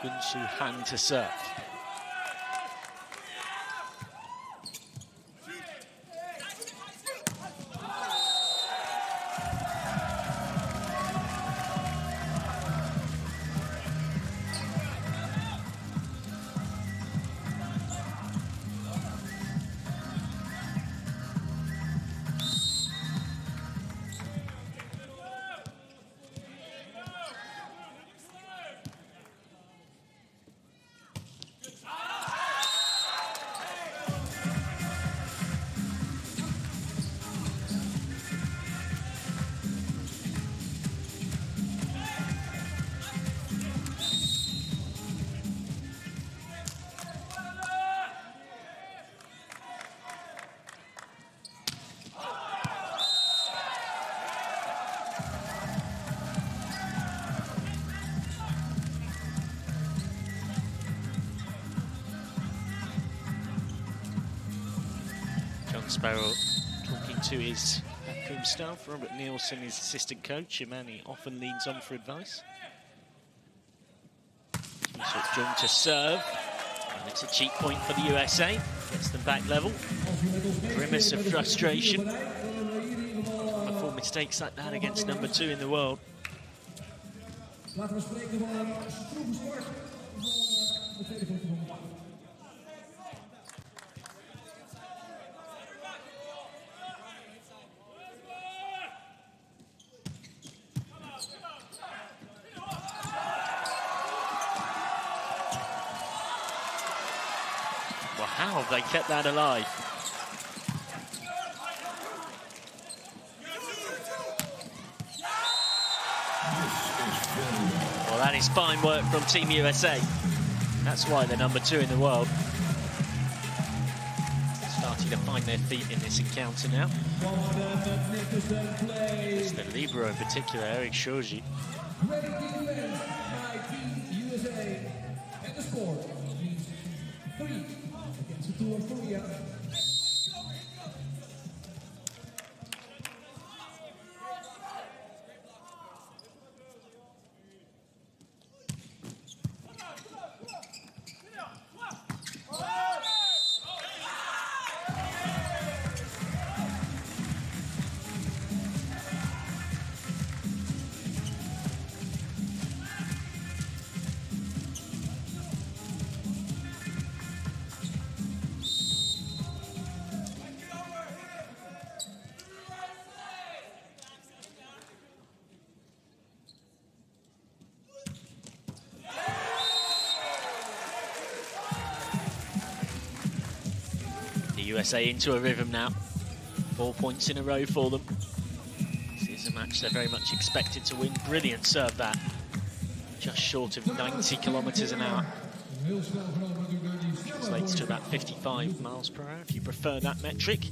Gunsu Han to serve. Sparrow talking to his backroom staff. Robert Nielsen, his assistant coach, a man he often leans on for advice. Jung to serve, and it's a cheap point for the USA. Gets them back level. Grimace of frustration. Before mistakes like that against number 2 in the world. Wow, they kept that alive. Well, that is fine work from Team USA. That's why they're number 2 in the world. Starting to find their feet in this encounter now. It's the libero in particular, Eric Shoji. USA into a rhythm now. 4 points in a row for them. This is a match they're very much expected to win. Brilliant serve that. Just short of 90 kilometers an hour. Translates to about 55 miles per hour if you prefer that metric.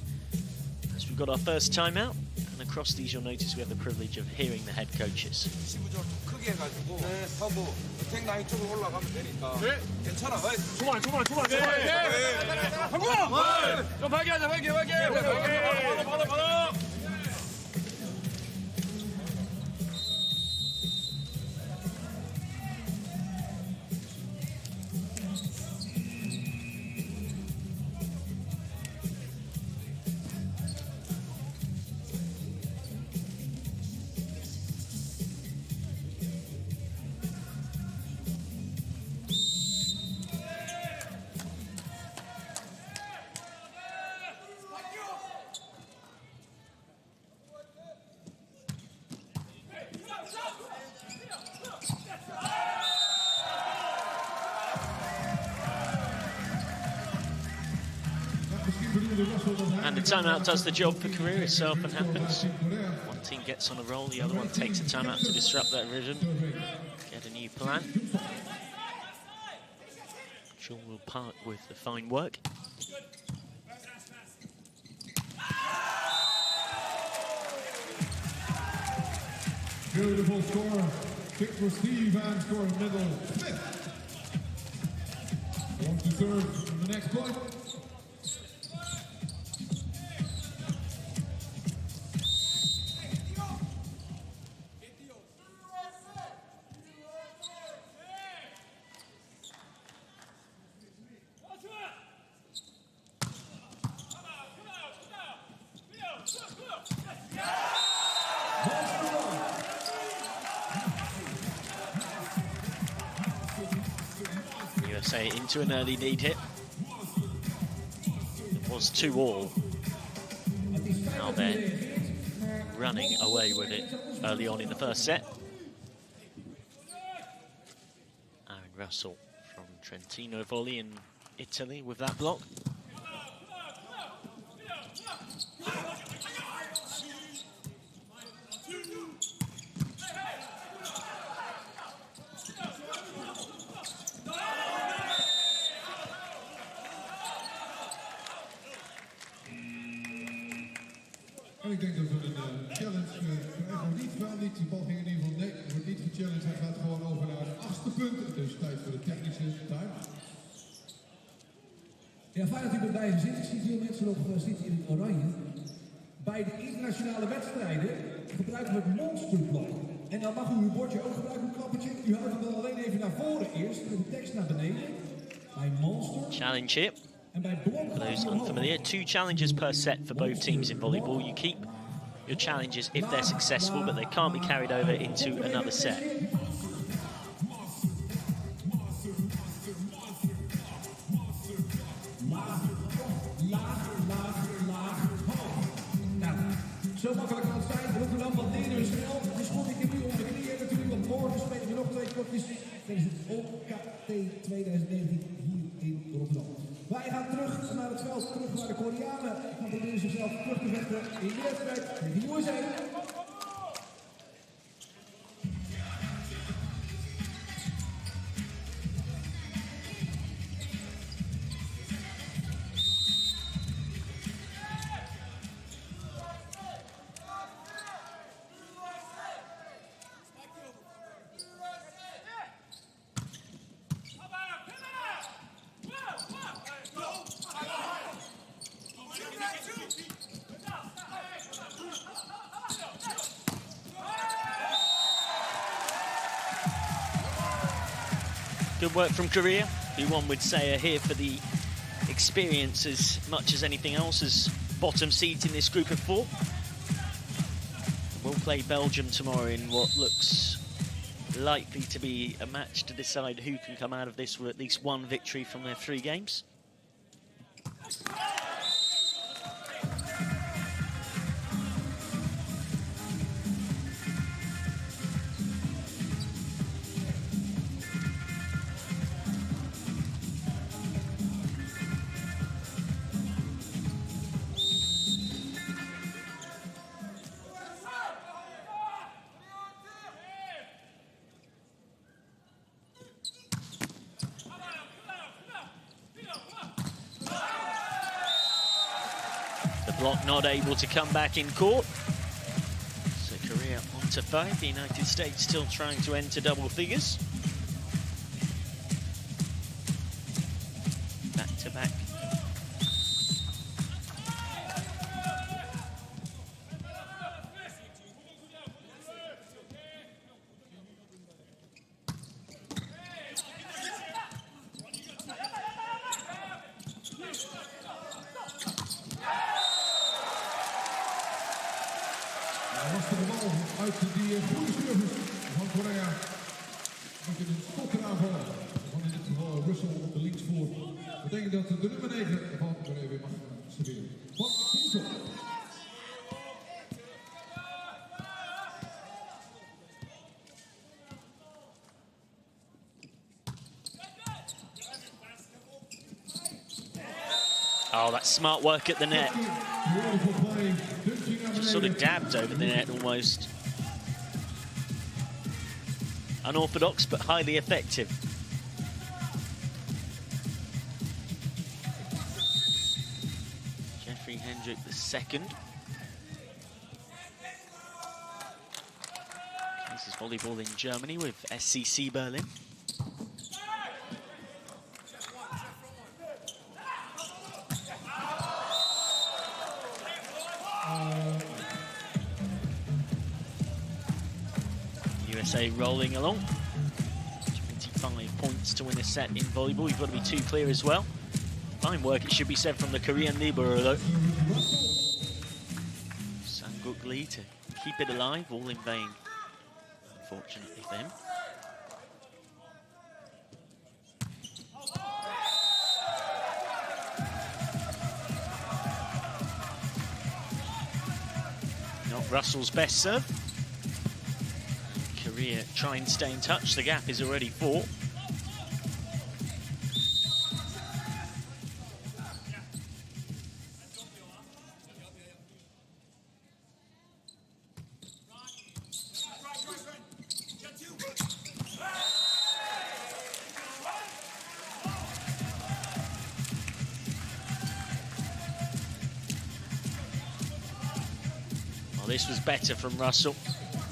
As we've got our first timeout, and across these you'll notice we have the privilege of hearing the head coaches. And the timeout does the job for Korea itself and happens. One team gets on a roll, the other one takes a timeout to disrupt that rhythm, get a new plan. Chung will part with the fine work. Beautiful score. Kick for Steve and score in the middle. One to serve in the next point. USA into an early lead hit. It was 2-all. Now they're running away with it early on in the first set. Aaron Russell from Trentino Volley in Italy with that block. En ik denk dat we een challenge krijgen. Niet de bal ging in ieder geval nek. Wordt niet gechallenged. Hij gaat gewoon over naar het 8e punt. Dus tijd voor de technische time. Ja, fijn dat u bij mij zit. Ik zie veel mensen nog zitten in het oranje. Bij de internationale wedstrijden gebruiken we het monsterblok. En dan mag u uw bordje ook gebruiken, een klappertje. U houdt hem dan alleen even naar voren eerst, met de tekst naar beneden. Bij monster. Challenge here. For those unfamiliar, 2 challenges per set for both teams in volleyball. You keep your challenges if they're successful, but they can't be carried over into another set. Zo makkelijk kan het zijn. Roep er dan wat neer, dus snel. Het is goed, ik heb nu onder de knieën natuurlijk. Want morgen spelen we nog 2 kortjes tijdens het OQT 2019 hier in Rotterdam. Wij gaan terug naar het veld, terug naar de Koreanen. Gaan proberen zichzelf terug te vechten in de wedstrijd met de USA. Good work from Korea, who one would say are here for the experience as much as anything else, as bottom seeds in this group of 4. We'll play Belgium tomorrow in what looks likely to be a match to decide who can come out of this with at least 1 victory from their 3 games. Block not able to come back in court. So Korea on to 5. The United States still trying to enter double figures. Back to back. Was de bal uit die goede service van Korea. Met een stotteraanval van in dit geval Russell op de linksvoor. Dat betekent dat de nummer 9 van Korea weer mag serveren. Van Sintel. Oh, that's smart work at the net. Just sort of dabbed over the net almost. Unorthodox, but highly effective. Jeffrey Hendrick the second. This is volleyball in Germany with SCC Berlin. USA rolling along. 25 points to win a set in volleyball. You've got to be 2 clear as well. Fine work, it should be said, from the Korean libero though. Sang-guk Lee to keep it alive, all in vain, unfortunately for him. Russell's best serve. Korea try and stay in touch. The gap is already 4. This was better from Russell,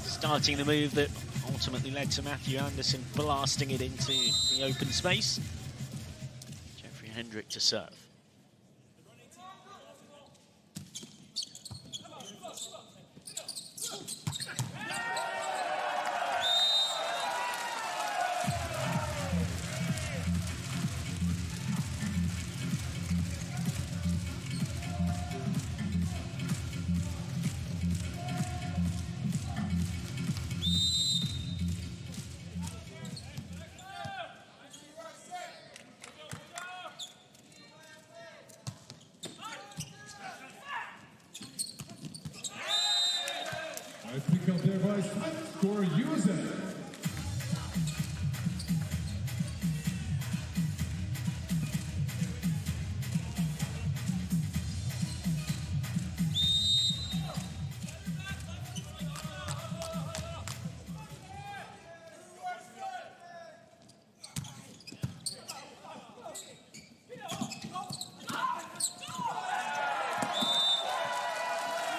starting the move that ultimately led to Matthew Anderson blasting it into the open space. Jeffrey Hendrick to serve. Pick up there by Smith for USA.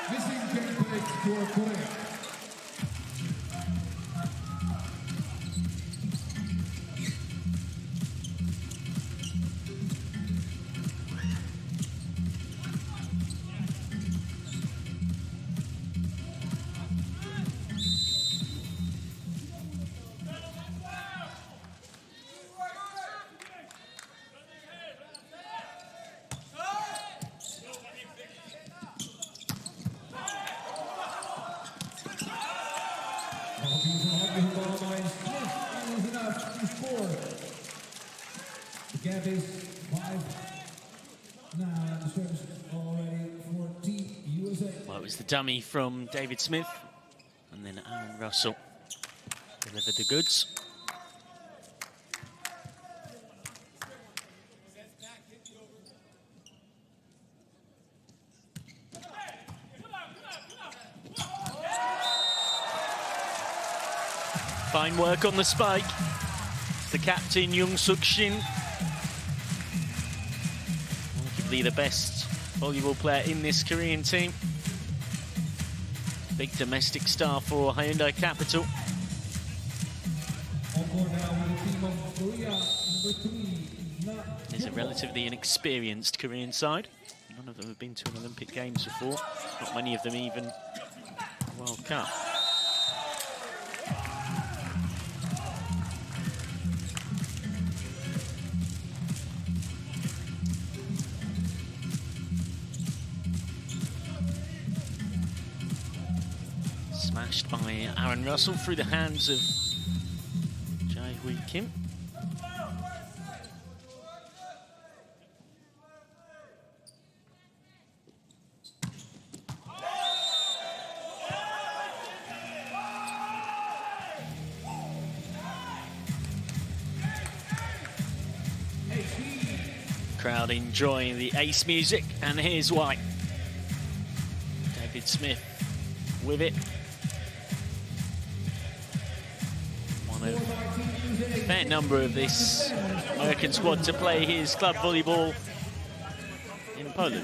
Missing game points for Korea. The gap is 5. Now the service already for Team USA. Well, it was the dummy from David Smith, and then Aaron Russell delivered the goods. Fine work on the spike. The captain, Young Suk Shin. Arguably the best volleyball player in this Korean team. Big domestic star for Hyundai Capital. There's a relatively inexperienced Korean side. None of them have been to an Olympic Games before. Not many of them even a World Cup. Smashed by Aaron Russell through the hands of Jae Hui Kim. Crowd enjoying the ace music, and here's why. David Smith with it. One of a fair number of this American squad to play his club volleyball in Poland.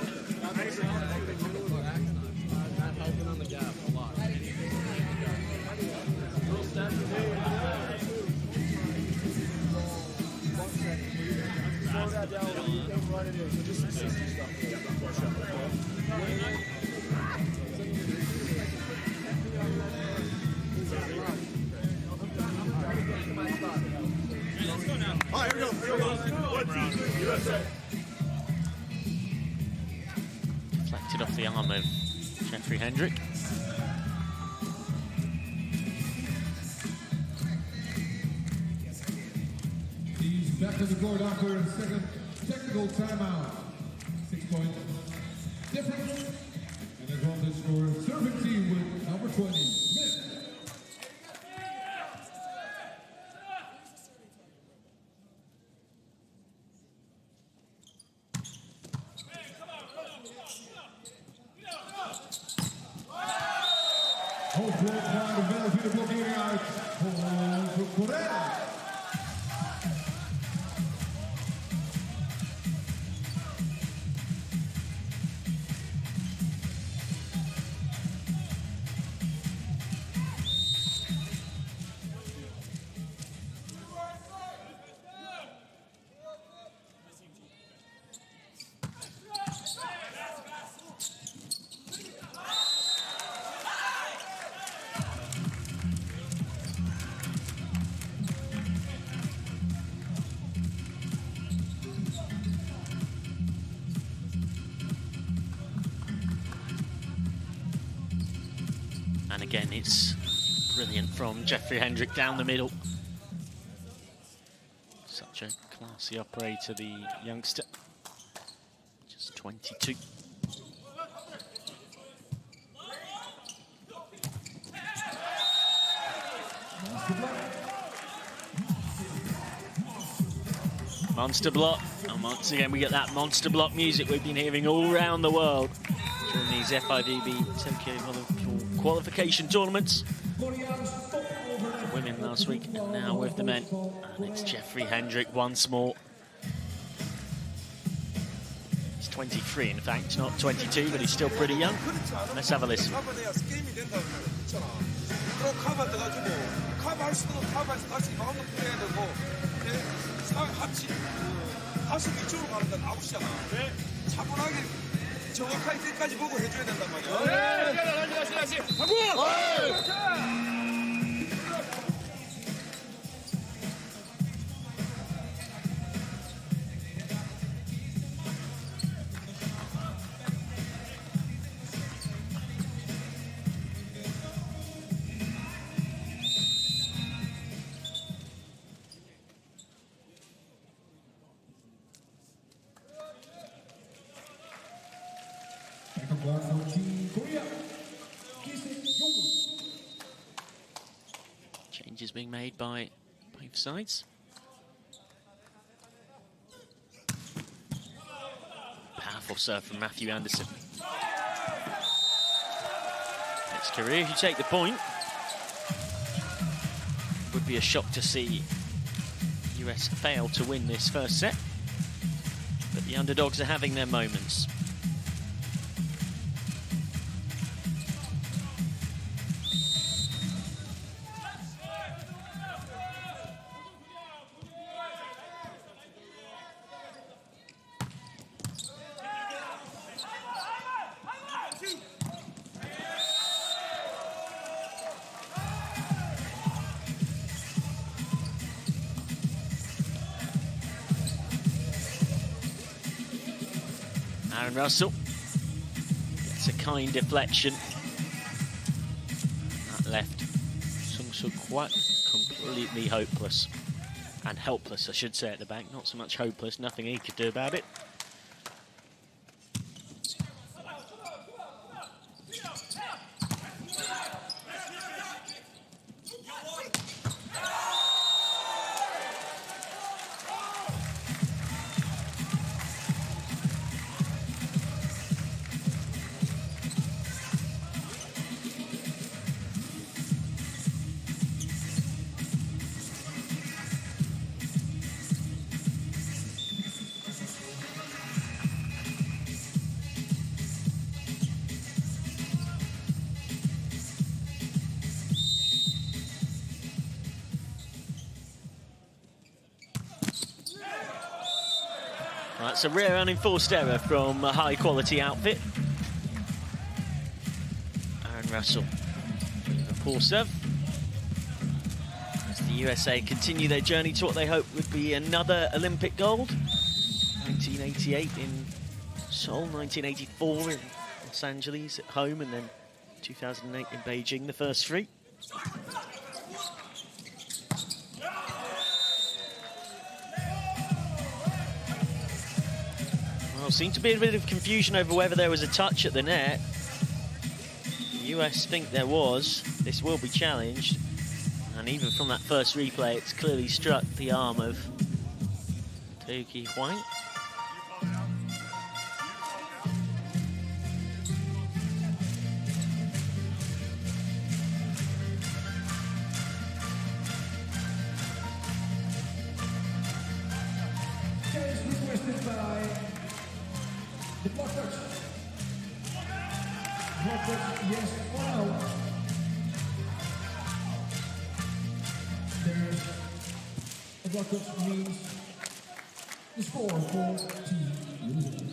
Deflected off the arm of Jeffrey Hendrick. He's back to the court after a second technical timeout. 6 point difference. And advantage for serving team with number 20, Smith. Hoofdblok naar de veld, de blokkering uit voor Korea. And again, it's brilliant from Jeffrey Hendrick down the middle. Such a classy operator, the youngster. Just 22. Monster block. And once again, we get that monster block music we've been hearing all around the world during these FIVB Tokyo Volleyball Qualification tournaments. Women last week, and now with the men. And it's Jeffrey Hendrick once more. He's 23, in fact, not 22, but he's still pretty young. Let's have a listen. 정확하게 끝까지 보고 해줘야 된단 말이야. 다시. Changes being made by both sides. Powerful serve from Matthew Anderson. It's Korea who take the point. Would be a shock to see US fail to win this first set, but the underdogs are having their moments. Aaron Russell gets a kind deflection. That left Sung-Soo quite completely hopeless. And helpless, I should say, at the back. Not so much hopeless, nothing he could do about it. That's a rare unenforced error from a high-quality outfit. Aaron Russell, a poor serve. As the USA continue their journey to what they hope would be another Olympic gold. 1988 in Seoul, 1984 in Los Angeles at home, and then 2008 in Beijing, the first three. Well, seemed to be a bit of confusion over whether there was a touch at the net. US think there was. This will be challenged. And even from that first replay, it's clearly struck the arm of Toki Huang. Requested by the blockers. Blockers, yes or no? There's a blockers means the score for Team USA.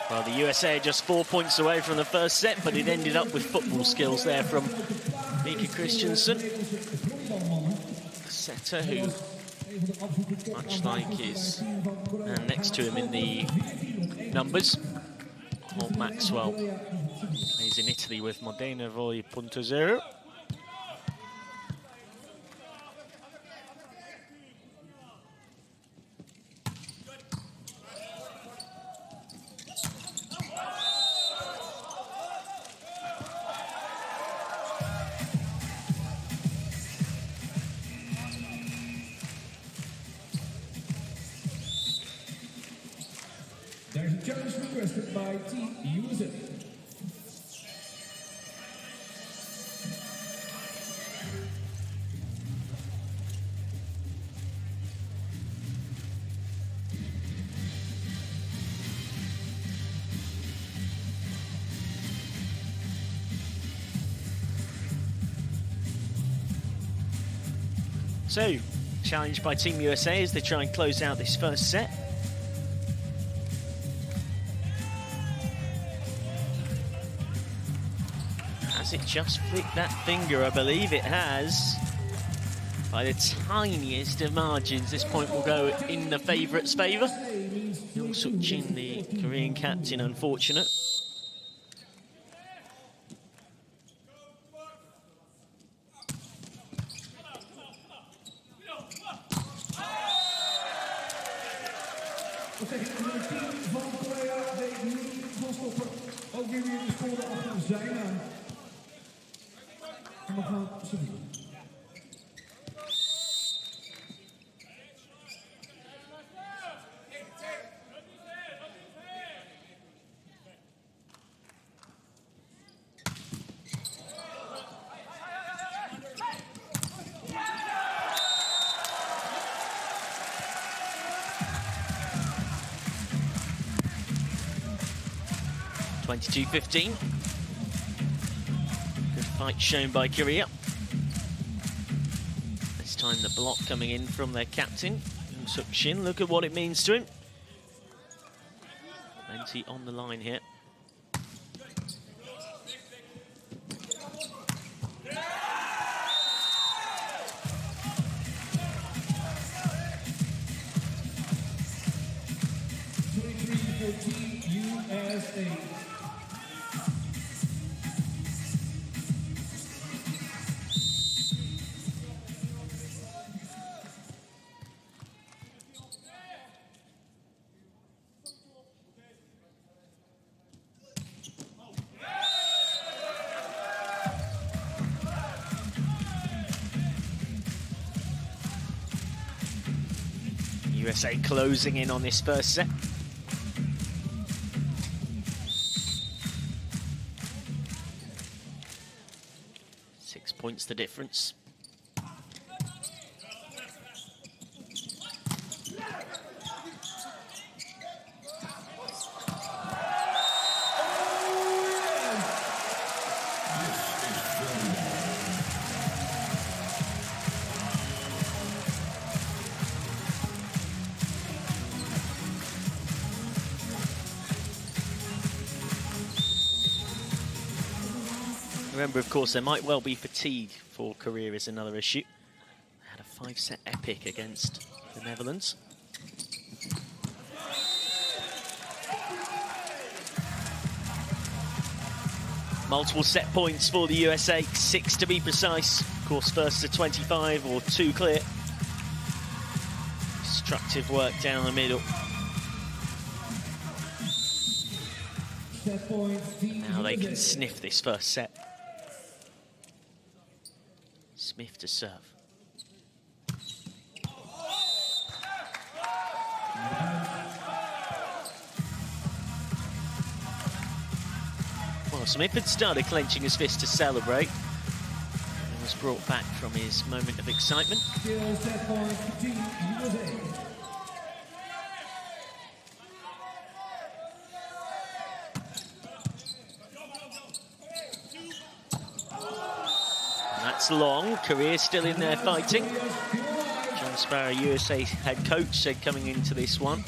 Well, the USA are just 4 points away from the first set, but it ended up with football skills there from Mika Christensen. The setter who, much like his man next to him in the numbers, Holt Maxwell, plays in Italy with Modena Volley.0. There's a challenge requested by Team USA. So, challenged by Team USA as they try and close out this first set. Has it just flicked that finger? I believe it has. By the tiniest of margins, this point will go in the favourites' favour. Young Suk Jin, the Korean captain, unfortunate. Wat zeg je over het team van Korea? Deed niet van stoppen. Ook weer de score achter zijn naam. En we gaan serveren. (22-15). Good fight shown by Korea. This time the block coming in from their captain, Young Suk Shin. Look at what it means to him. Plenty on the line here. USA. USA closing in on this first set. Points the difference. Remember, of course, there might well be fatigue for Korea is another issue. They had a 5-set epic against the Netherlands. Multiple set points for the USA, 6 to be precise. Of course, first to 25 or 2 clear. Destructive work down the middle. Now they can sniff this first set. Smith to serve. Well, Smith had started clenching his fist to celebrate and was brought back from his moment of excitement. That's long. Korea still in there fighting. John Sparrow, USA head coach, said coming into this one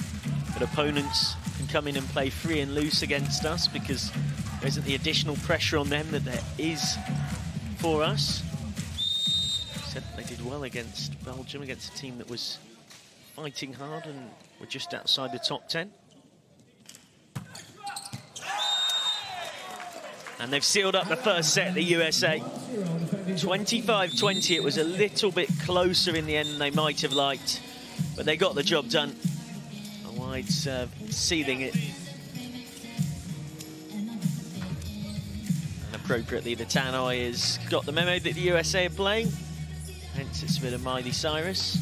that opponents can come in and play free and loose against us because there isn't the additional pressure on them that there is for us. He said they did well against Belgium, against a team that was fighting hard and were just outside the top 10. And they've sealed up the first set, the USA. 25-20, it was a little bit closer in the end than they might have liked, but they got the job done. A wide serve, sealing it. And appropriately, the Tannoy has got the memo that the USA are playing. Hence, it's a bit of Miley Cyrus.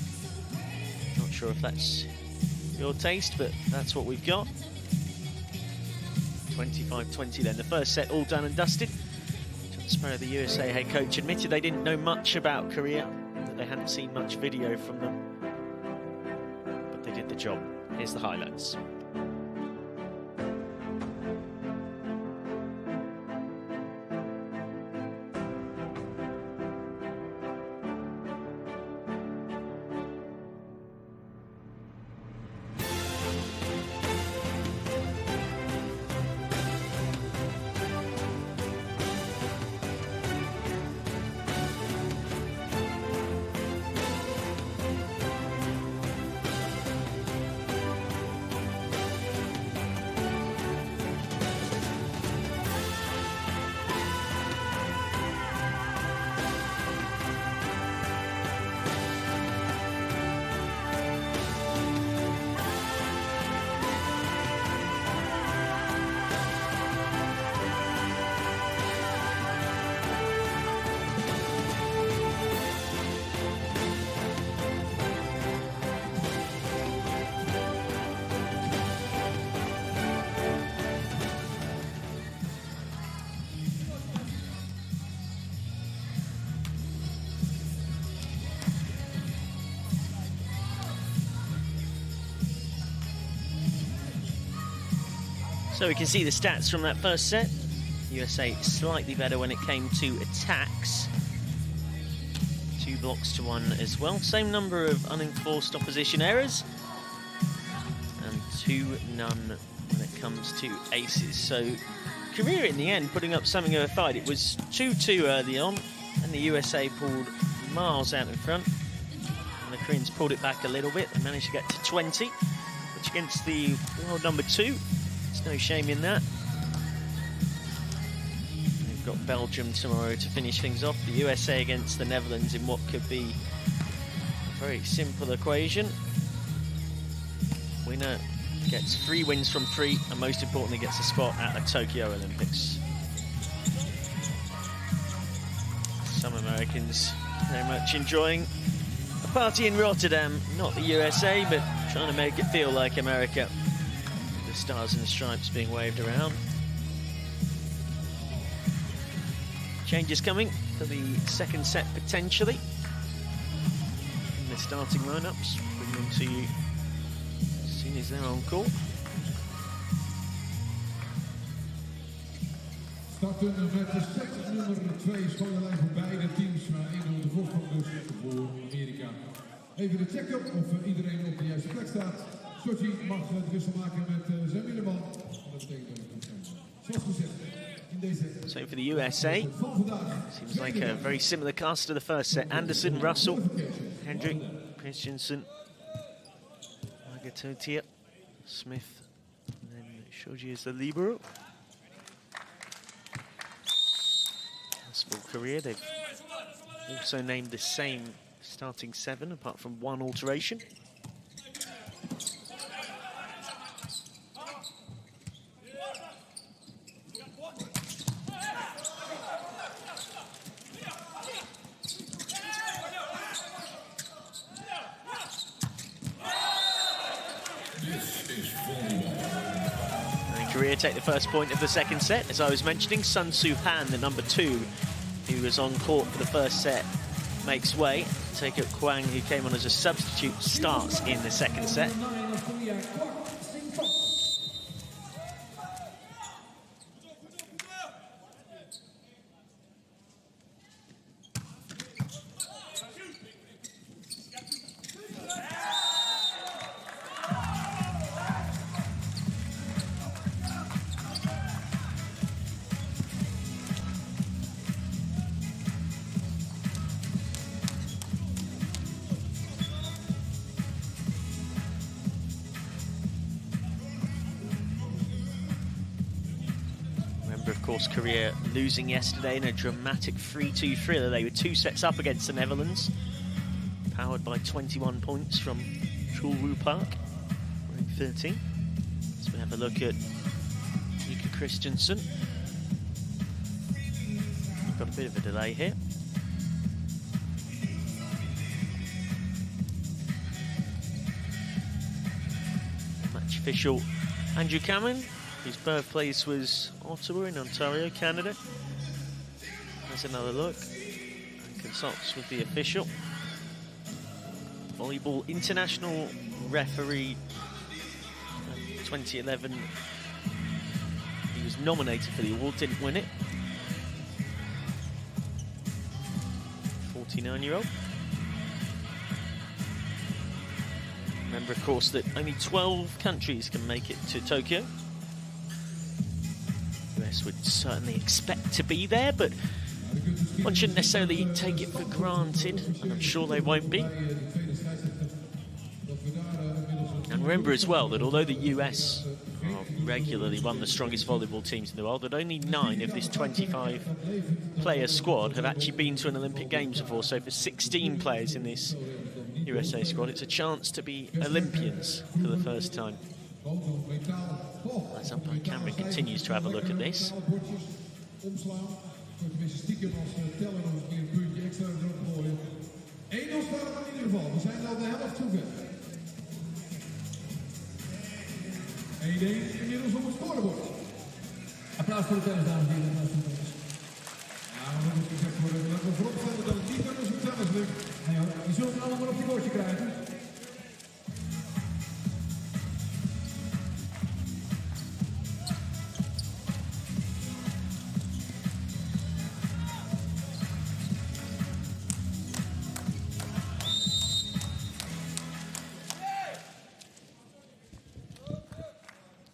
Not sure if that's your taste, but that's what we've got. 25-20 then, the first set all done and dusted. John Sparrow, the USA head coach, admitted they didn't know much about Korea, that they hadn't seen much video from them, but they did the job. Here's the highlights. So we can see the stats from that first set. USA slightly better when it came to attacks. 2 blocks to 1 as well. Same number of unenforced opposition errors. And 2 none when it comes to aces. So Korea in the end putting up something of a fight. It was 2-2 early on and the USA pulled miles out in front. And the Koreans pulled it back a little bit. They managed to get to 20, which against the world number 2, there's no shame in that. We've got Belgium tomorrow to finish things off. The USA against the Netherlands in what could be a very simple equation. Winner gets 3 wins from 3, and most importantly gets a spot at the Tokyo Olympics. Some Americans very much enjoying a party in Rotterdam, not the USA, but trying to make it feel like America. The stars and stripes being waved around. Changes coming for the second set potentially. In the starting lineups, bring them to you as soon as they're on court. Starten met de set nummer 2, scoorlijn voor beide teams, maar 1-0 de voorsprong dus voor Amerika. Even de check-up of iedereen op de juiste plek staat. Sochi mag het wissel maken met zijn middenman. Dat betekent dat het zoals gezegd. So for the USA, seems like a very similar cast to the first set. Anderson, Russell, Hendrick, Christensen, Magatotia, Smith, and then Shoji is the libero. As for Korea, they've also named the same starting 7, apart from one alteration. Korea take the first point of the second set. As I was mentioning, Sun Soo Han, the number 2, who was on court for the first set, makes way. Tae-Kyuk Hwang, who came on as a substitute, starts in the second set. Of course, Korea losing yesterday in a dramatic 3-2 thriller. They were 2 sets up against the Netherlands, powered by 21 points from Chulwoo Park, wearing 13. So we have a look at Mika Christensen. We've got a bit of a delay here. Match official Andrew Cameron, whose birthplace was Ottawa in Ontario, Canada. There's another look and consults with the official. Volleyball international referee 2011. He was nominated for the award, didn't win it. 49-year-old. Remember, of course, that only 12 countries can make it to Tokyo. US would certainly expect to be there, but one shouldn't necessarily take it for granted, and I'm sure they won't be. And remember as well that although the US regularly one of the strongest volleyball teams in the world, that only 9 of this 25-player squad have actually been to an Olympic Games before. So for 16 players in this USA squad, it's a chance to be Olympians for the first time. As umpire Cameron continues to have a look at this. Inmiddels op het scorebord. Applaus voor de tennis, dames en heren. Applaus voor de tennis. Ja, maar moet gezegd worden dat we vooropstellen dat het niet anders moet zelfs lukt. Nee hoor, die zullen het allemaal op je bordje krijgen.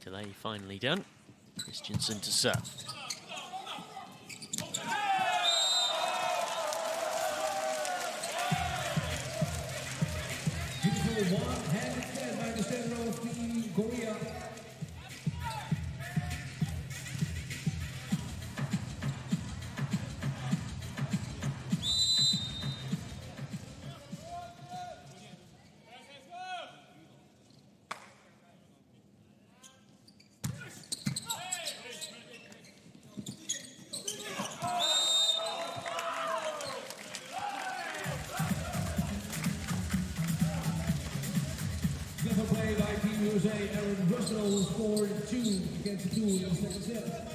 Delay finally done. Christensen to serve. Beautiful one-handed stand by the center of Team Korea. Clever play by Team USA. Aaron Russell scored 2 against 2 in the second set.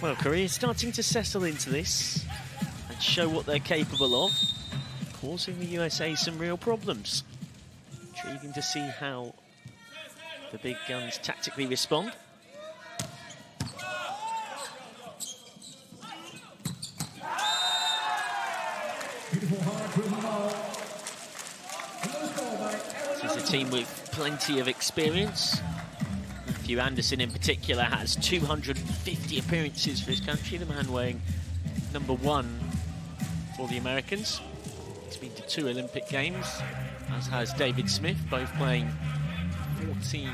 Well, Korea's starting to settle into this and show what they're capable of, causing the USA some real problems. Intriguing to see how the big guns tactically respond. This is a team with plenty of experience. Matthew Anderson in particular has 250 appearances for his country, the man weighing #1 for the Americans. He's been to 2 Olympic Games, as has David Smith, both playing 14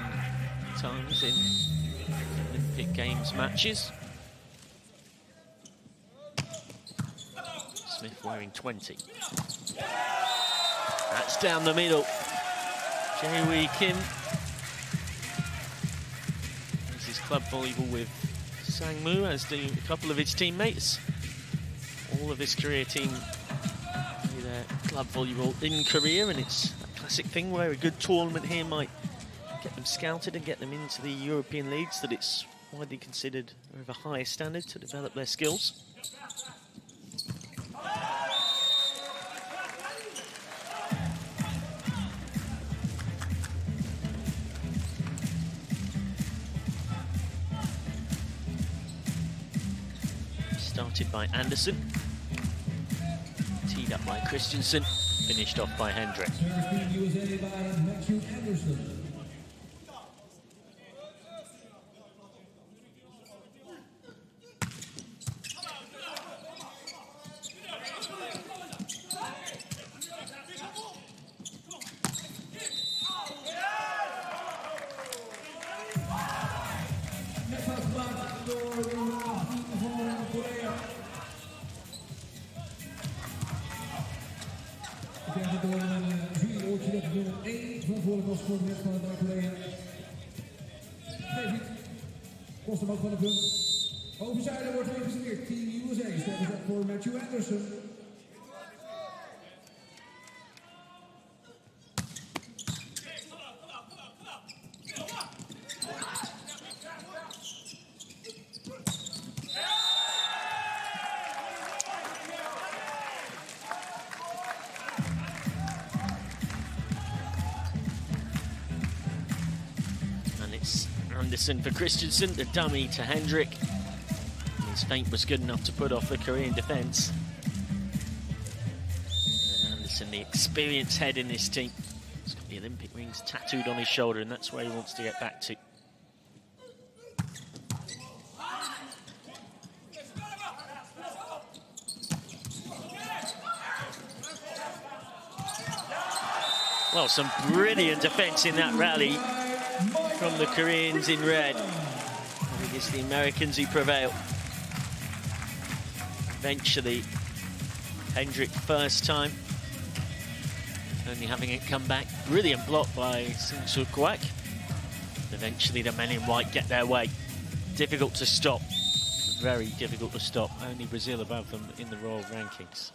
times in Olympic Games matches. Smith wearing 20. That's down the middle. Jae-Wee Kim. This is club volleyball with Sang-Moo, as do a couple of his teammates. All of his Korea team play their club volleyball in Korea, and it's a classic thing where a good tournament here might get them scouted and get them into the European leagues, that it's widely considered of a higher standard to develop their skills. Started by Anderson, teed up by Christensen, finished off by Hendrick. USA by Matthew Anderson. Kost hem ook van een punt. Overzijde wordt geregistreerd. Team USA stelt het op voor Matthew Anderson. Anderson for Christensen, the dummy to Hendrick. His feint was good enough to put off the Korean defence. And Anderson, the experienced head in this team. He's got the Olympic rings tattooed on his shoulder, and that's where he wants to get back to. Well, some brilliant defence in that rally from the Koreans in red. I think it's the Americans who prevail. Eventually, Hendrick first time, only having it come back. Brilliant block by Sung-Soo Kwak. Eventually, the men in white get their way. Difficult to stop. Very difficult to stop. Only Brazil above them in the Royal rankings.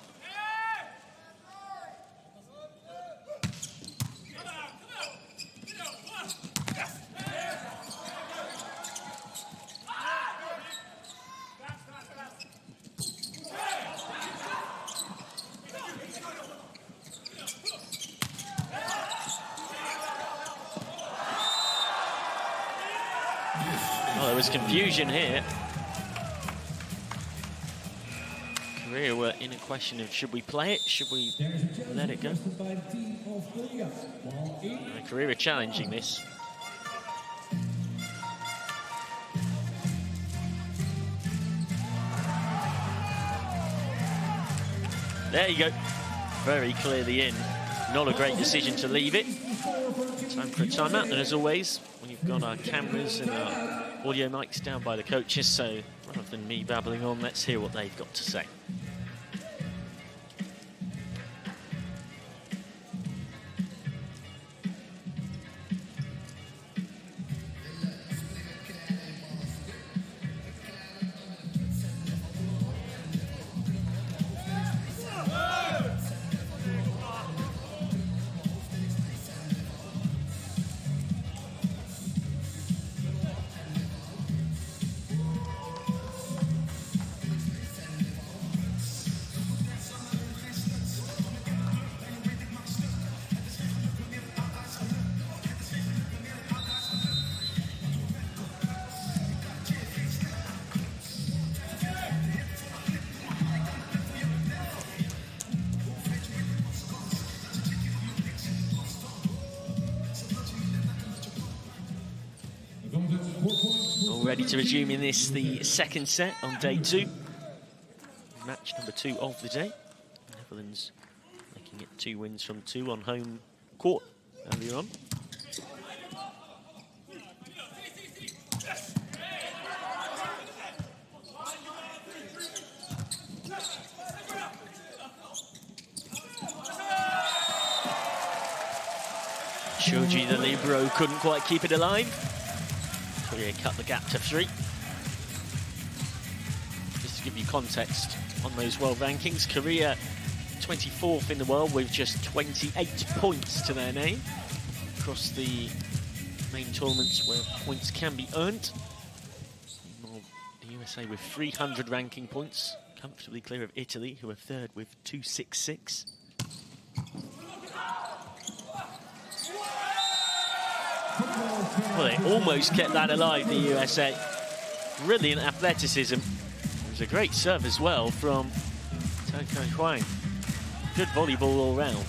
Well, there was confusion here. Korea were in a question of, should we play it? Should we let it go? Korea are challenging this. There you go. Very clearly in. Not a great decision to leave it. Time for a timeout, and as always, we've got our cameras and our audio mics down by the coaches, so rather than me babbling on, let's hear what they've got to say. ready to resume in this, the second set on day 2. Match number 2 of the day. Netherlands making it 2 wins from 2 on home court earlier on. Shoji, the libero, couldn't quite keep it alive. Korea cut the gap to 3. Just to give you context on those world rankings, Korea 24th in the world with just 28 points to their name across the main tournaments where points can be earned. The USA with 300 ranking points, comfortably clear of Italy, who are 3rd with 266. Well, they almost kept that alive, the USA. Brilliant athleticism. It was a great serve as well from Toko Huang. Good volleyball all round.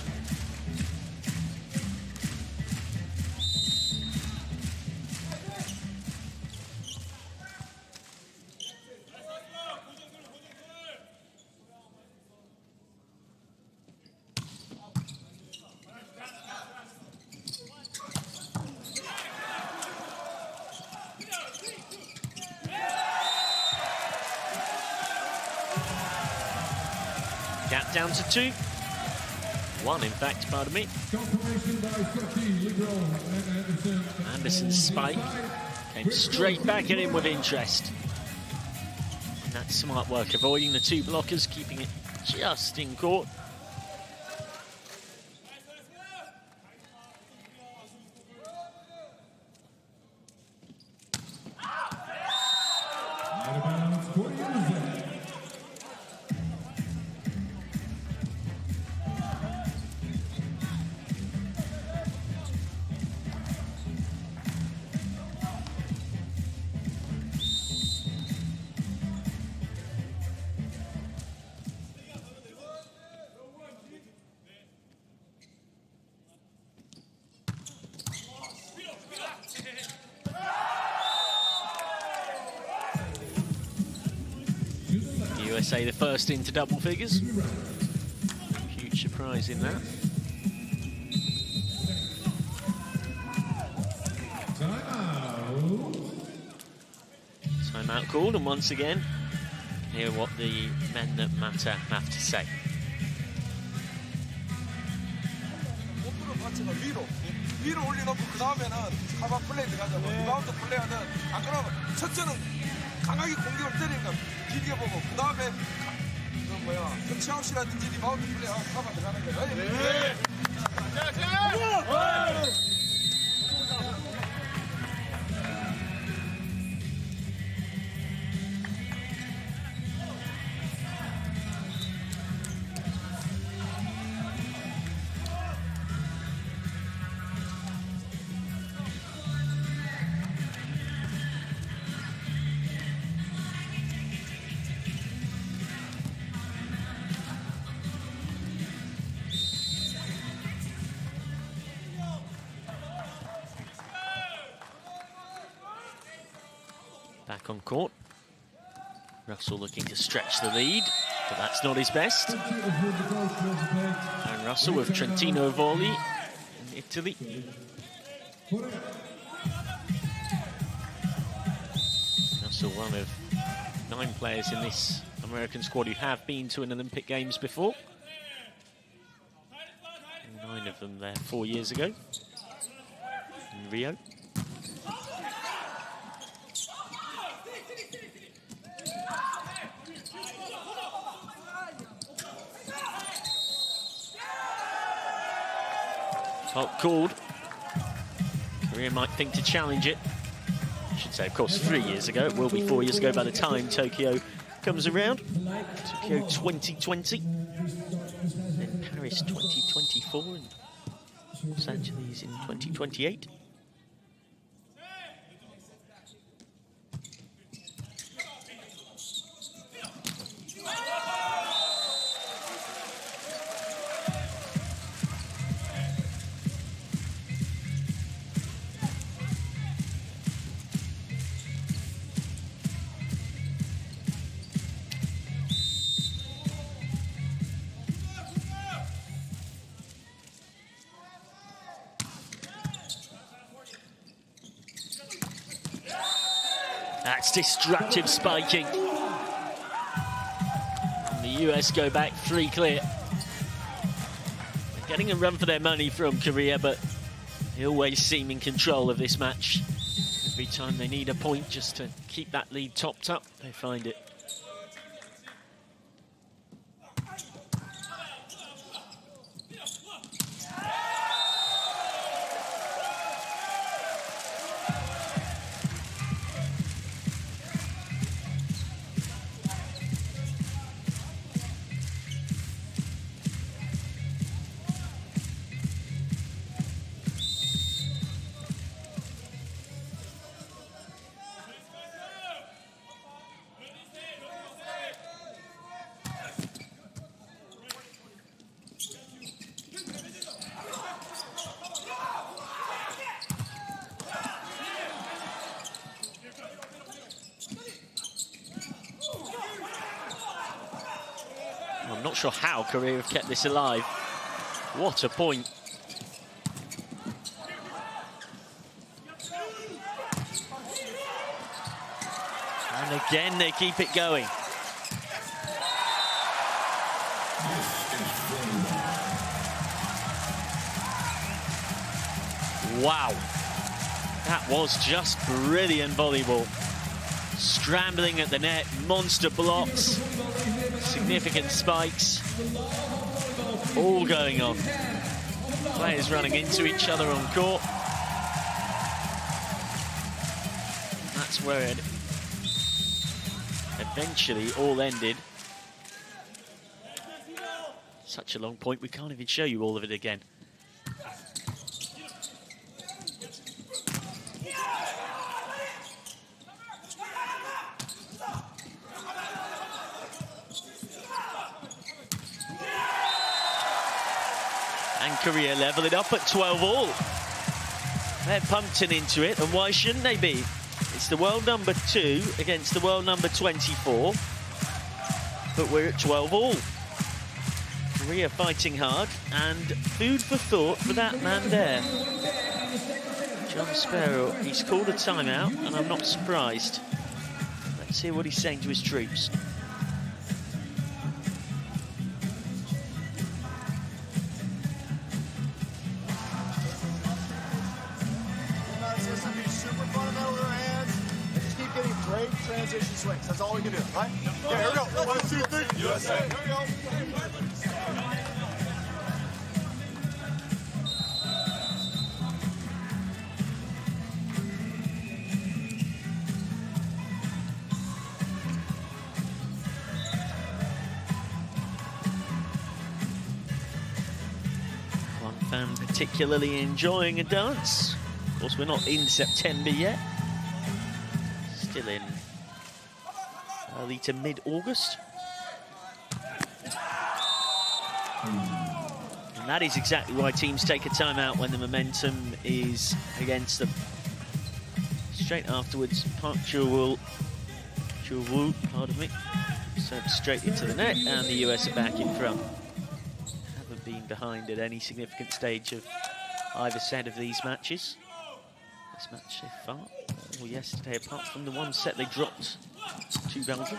Gap down to 2. 1, in fact, pardon me. Anderson's spike came straight back at him with interest. And that's smart work, avoiding the 2 blockers, keeping it just in court. USA the first into double figures. Huge surprise in that. Timeout called, and once again, hear what the men that matter have to say. 위로 올려놓고 그 다음에는 가방 플레이 들어가자고 리바운드 플레이하는 안 그러면 첫째는 강하게 공격을 때리니까 길게 보고 그 다음에 그 뭐야 터치아웃이라든지 리바운드 플레이하고 가방 들어가는 거야. 네. Back on court. Russell looking to stretch the lead, but that's not his best. And Russell with Trentino Volley in Italy. Russell, one of 9 players in this American squad who have been to an Olympic Games before. And 9 of them there 4 years ago in Rio. Top called. Korea might think to challenge it. I should say, of course, 3 years ago. It will be 4 years ago by the time Tokyo comes around. Tokyo 2020. Then Paris 2024 and Los Angeles in 2028. That's destructive spiking. And the US go back 3 clear. They're getting a run for their money from Korea, but they always seem in control of this match. Every time they need a point just to keep that lead topped up, they find it. I'm not sure how Korea have kept this alive. What a point. And again, they keep it going. Wow. That was just brilliant volleyball. Scrambling at the net, monster blocks, significant spikes, all going on. Players running into each other on court. That's where it eventually all ended. Such a long point, we can't even show you all of it again. And Korea level it up at 12-all. They're pumped into it, and why shouldn't they be? It's the world number 2 against the world number 24, but we're at 12-all. Korea fighting hard, and food for thought for that man there. John Sparrow, he's called a timeout, and I'm not surprised. Let's hear what he's saying to his troops. Transition swings. That's all we can do, right? Okay, here we go. 1, 2, 3. USA. Here we go. One fan particularly enjoying a dance. Of course, we're not in September yet. Still in early to mid-August. And that is exactly why teams take a timeout when the momentum is against them. Straight afterwards, Park Chul-woo, pardon me, serves straight into the net, and the US are back in front. Haven't been behind at any significant stage of either set of these matches. This match so far, or yesterday, apart from the one set they dropped to Belgium.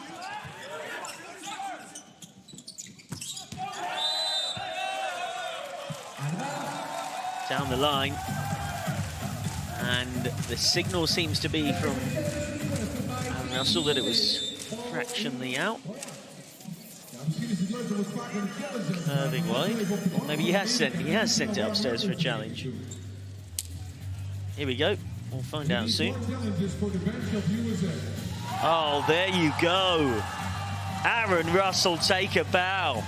Down the line, and the signal seems to be from Aaron Russell that it was fractionally out. Curving wide. Or maybe he has sent it upstairs for a challenge. Here we go. We'll find out soon. Oh, there you go. Aaron Russell, take a bow.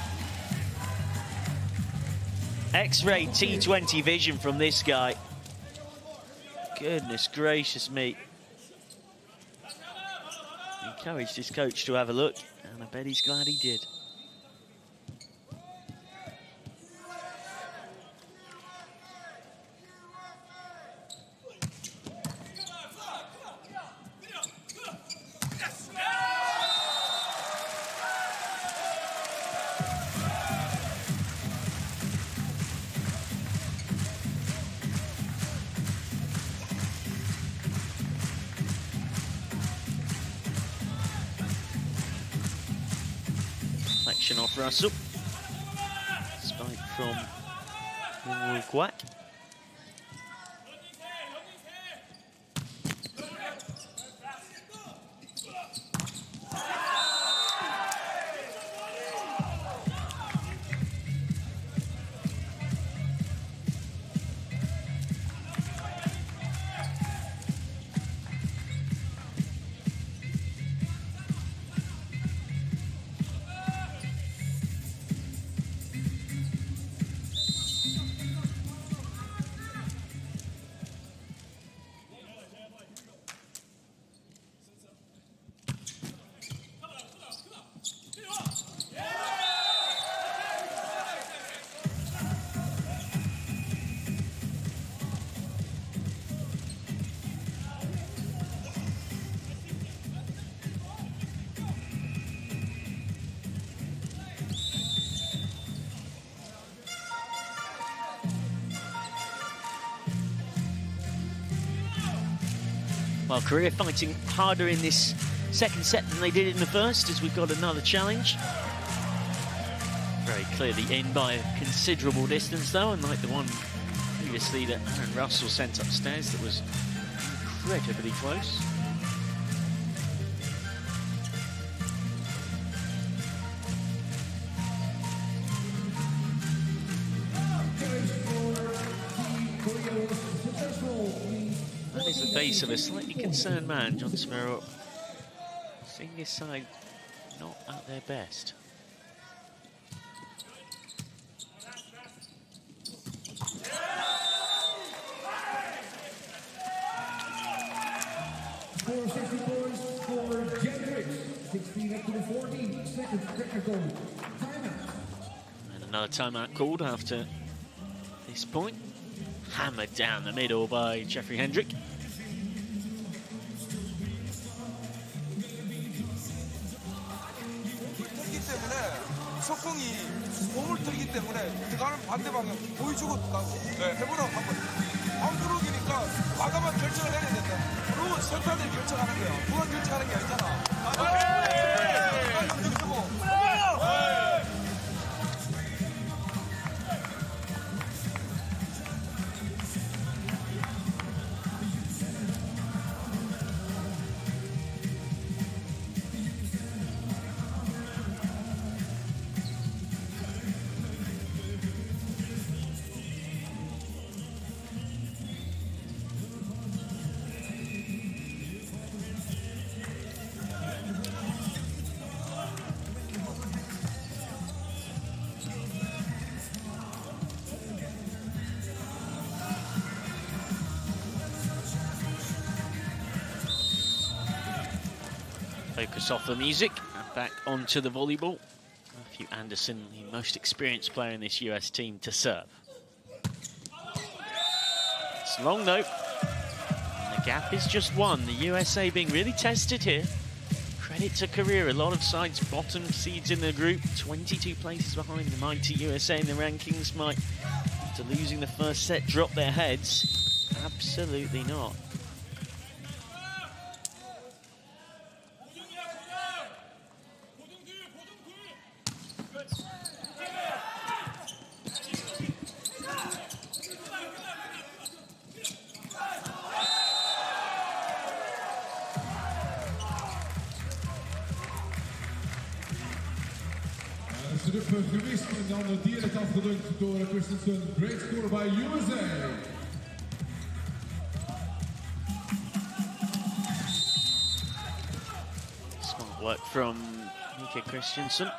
X-ray T20 vision from this guy. Goodness gracious me. He encouraged his coach to have a look, and I bet he's glad he did. Russell. Spike from Uruguay. Well, Korea fighting harder in this second set than they did in the first, as we've got another challenge. Very clearly in by a considerable distance, though, unlike the one previously that Aaron Russell sent upstairs that was incredibly close. That is the face of a slightly concerned man, John Smirrup. Seeing his side not at their best. Score 60 points for Gendricks. 16 up to the 14 seconds record goal. Timeout. And another timeout called after this point. Hammered down the middle by Jeffrey Hendrick. 석공이 몸을 들기 때문에 들어가는 반대 방향 보여주고 해보라고 한번 안 부르기니까 과감한 결정을 해야 된다. 그리고 센터들이 결정하는 거야. 누가 결정하는 게 아니잖아. Focus off the music and back onto the volleyball. Matthew Anderson, the most experienced player in this US team, to serve. It's long though. And the gap is just one. The USA being really tested here. Credit to Korea. A lot of sides bottom seeds in the group. 22 places behind the mighty USA in the rankings. Might, after losing the first set, drop their heads. Absolutely not. Gemist en dan direct afgedrukt door Christensen. Great score by USA. Smart work from Mika Christensen.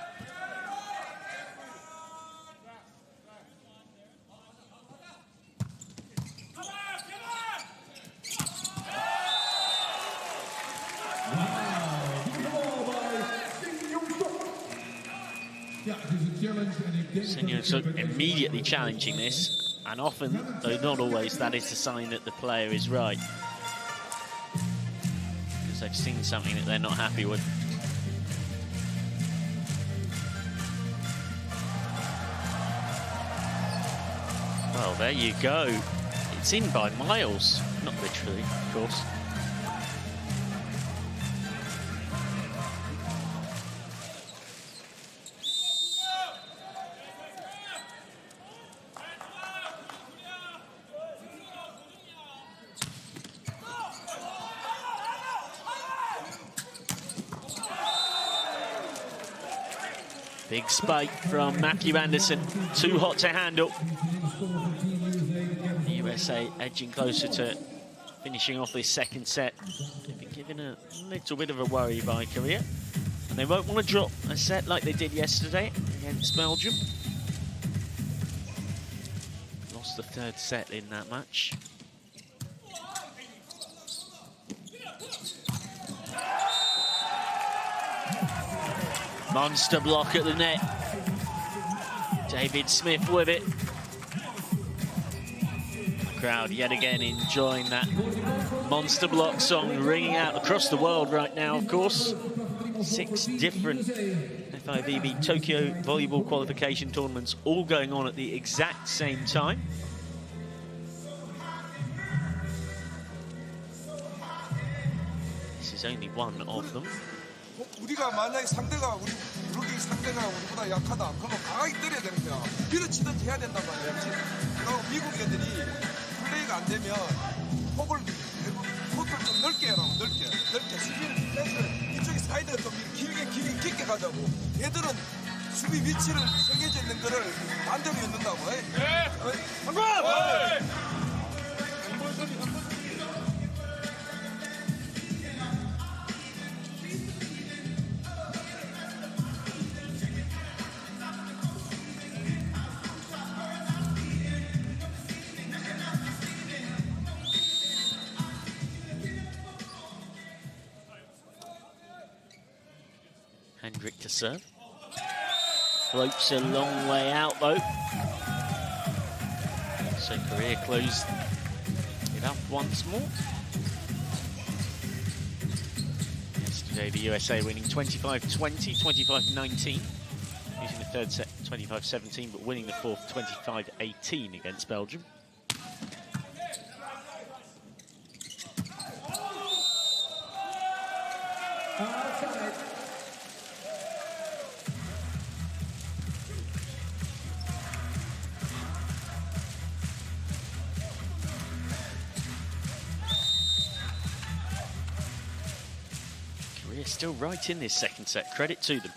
So immediately challenging this, and often, though not always, that is the sign that the player is right. Because they've seen something that they're not happy with. Well, there you go. It's in by miles. Not literally, of course. Big spike from Matthew Anderson, too hot to handle. The USA edging closer to finishing off this second set. They've been given a little bit of a worry by Korea, and they won't want to drop a set like they did yesterday against Belgium. Lost the third set in that match. Monster block at the net. David Smith with it. The crowd yet again enjoying that monster block song ringing out across the world right now, of course. 6 different FIVB Tokyo Volleyball Qualification tournaments all going on at the exact same time. This is only one of them. 우리가 만약에 상대가 우리보다 약하다. 그러면 강하게 때려야 되는 거야. 밀어치듯 해야 된단 말이야. 그리고 미국 애들이 플레이가 안 되면 코트를 좀 넓게 해라. 넓게. 수비를 빼서 이쪽에 사이드가 좀 깊게 가자고. 얘들은 수비 위치를 정해져 있는 거를 반대로 넣는다고. 네. 한번. Hendrick to serve. Floats a long way out though. So Korea closed it up once more. Yesterday the USA winning 25-20, 25-19. Losing the third set 25-17, but winning the fourth 25-18 against Belgium. Still right in this second set. Credit to them.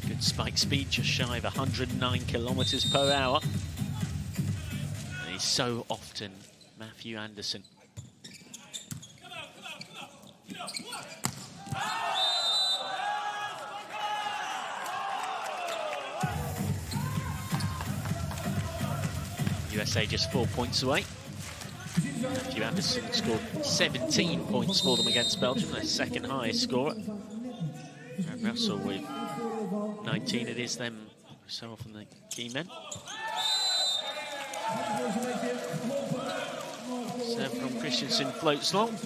Good spike speed, just shy of 109 kilometers per hour. And he's so often Matthew Anderson. USA just 4 points away. Matthew Anderson scored 17 points for them against Belgium, their second highest scorer. And Russell with 19. It is them so often the key men. Serve from Christensen floats long.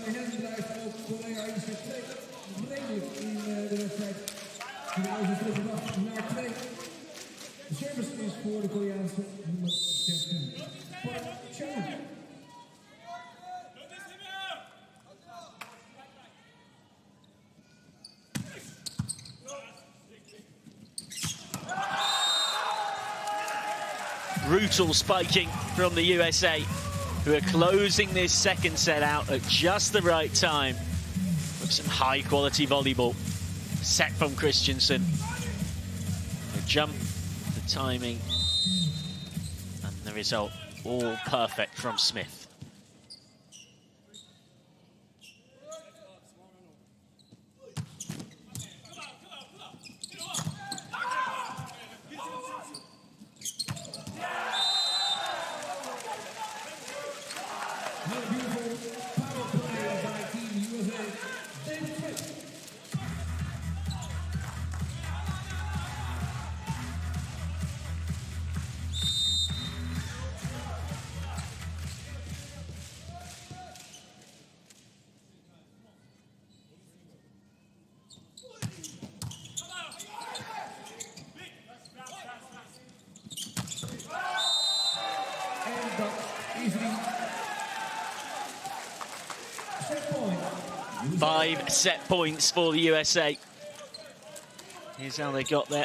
De service is voor de Koreaanse nummer 13. Brutal spiking from the USA, who are closing this second set out at just the right time with some high quality volleyball. Set from Christensen. The jump, the timing, and the result all perfect from Smith. 5 set points for the USA. Here's how they got there.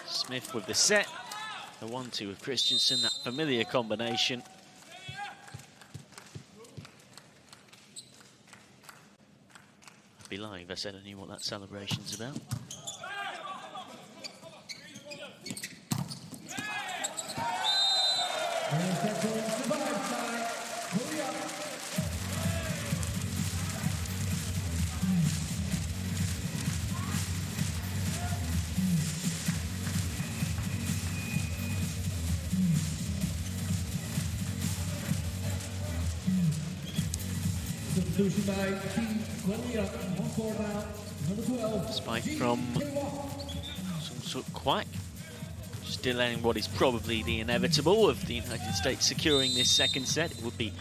Smith with the set. The 1-2 with Christensen, that familiar combination. I'd be lying if I said I knew what that celebration's about. Substitution by Team Korea. On court now, number 12. Spike from some sort of Quack. Just delaying what is probably the inevitable of the United States securing this second set. It would be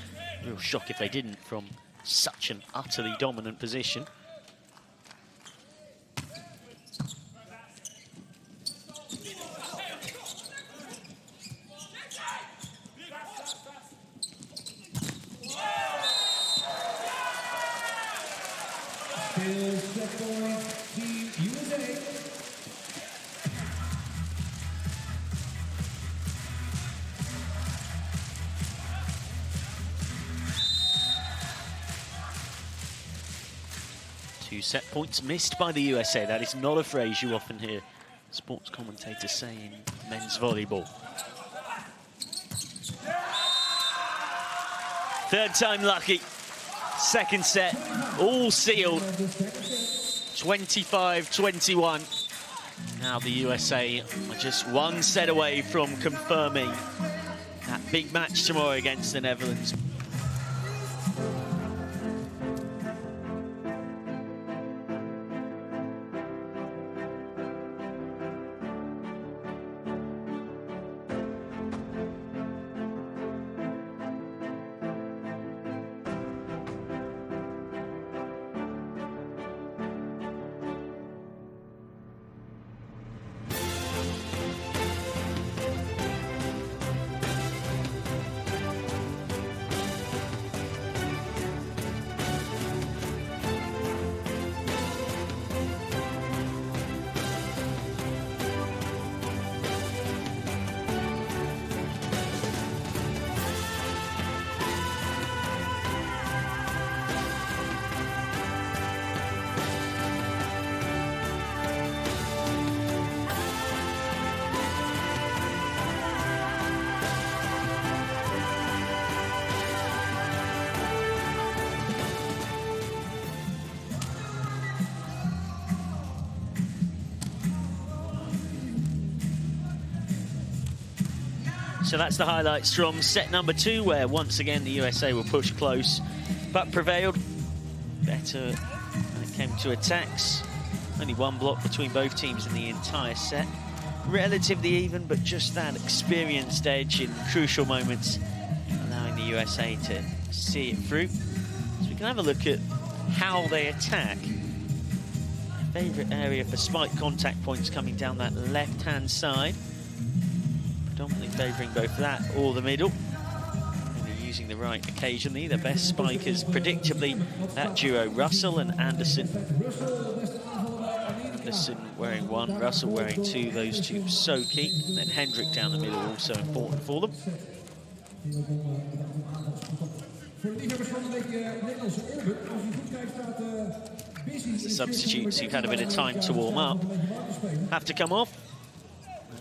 a real shock if they didn't from such an utterly dominant position. Still set point, Team USA. Two set points missed by the USA. That is not a phrase you often hear sports commentators say in men's volleyball. Third time lucky. Second set, all sealed. 25-21. Now the USA are just one set away from confirming that big match tomorrow against the Netherlands. So that's the highlights from set number 2, where once again the USA were pushed close, but prevailed. Better when it came to attacks. Only one block between both teams in the entire set. Relatively even, but just that experienced edge in crucial moments, allowing the USA to see it through. So we can have a look at how they attack. My favourite area for spike contact points coming down that left-hand side. Predominantly favouring both that or the middle. Only using the right occasionally. The best spikers, predictably, that duo Russell and Anderson. Anderson wearing 1, Russell wearing 2. Those two so key. And then Hendrik down the middle, also important for them. The substitutes who've had a bit of time to warm up have to come off.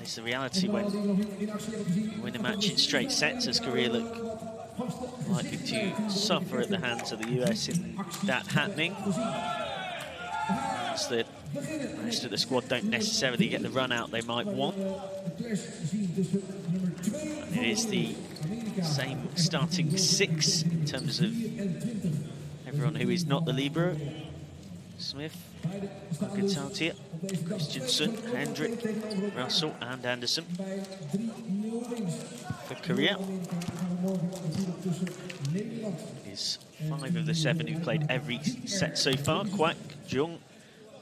It's the reality when you win a match in straight sets, as Korea look likely to suffer at the hands of the US in that happening. It's that the rest of the squad don't necessarily get the run out they might want. And it is the same starting 6 in terms of everyone who is not the libero. Smith, Gutautia, Christensen, Hendrik, Russell and Anderson. For Korea, is 5 of the 7 who've played every set so far. Kwak, Jung,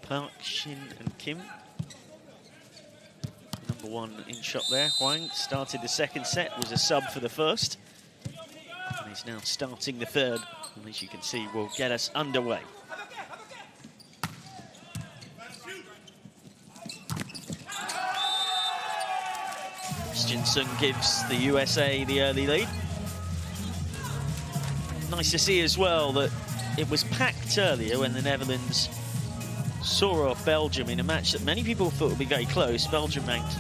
Park, Shin and Kim. Number 1 in shot there. Hwang started the second set, was a sub for the first. And he's now starting the third. And as you can see, will get us underway. Christensen gives the USA the early lead. Nice to see as well that it was packed earlier when the Netherlands saw off Belgium in a match that many people thought would be very close. Belgium ranked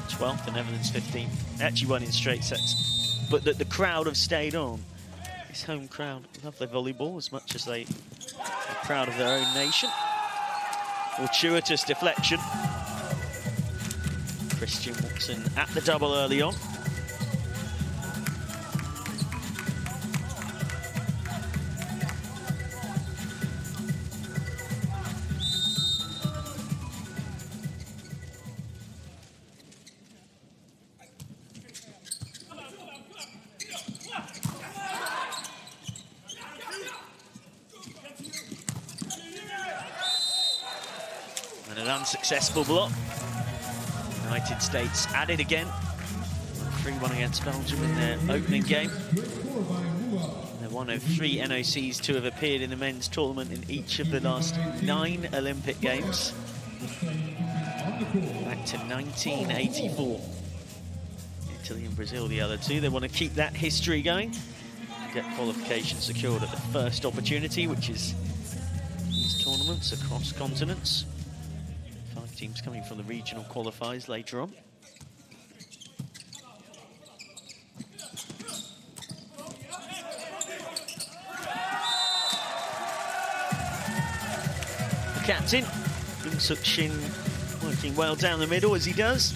12th, the Netherlands 15th. Actually won in straight sets. But that the crowd have stayed on. This home crowd love their volleyball as much as they are proud of their own nation. Fortuitous deflection. Christian Watson at the double early on. And an unsuccessful block. United States added again. 3-1 against Belgium in their opening game. They're one of 3 NOCs to have appeared in the men's tournament in each of the last 9 Olympic Games. Back to 1984. Italy and Brazil, the other two. They want to keep that history going. Get qualification secured at the first opportunity, which is these tournaments across continents. 5 teams coming from the regional qualifiers later on. The captain, Young Suk Shin, working well down the middle as he does.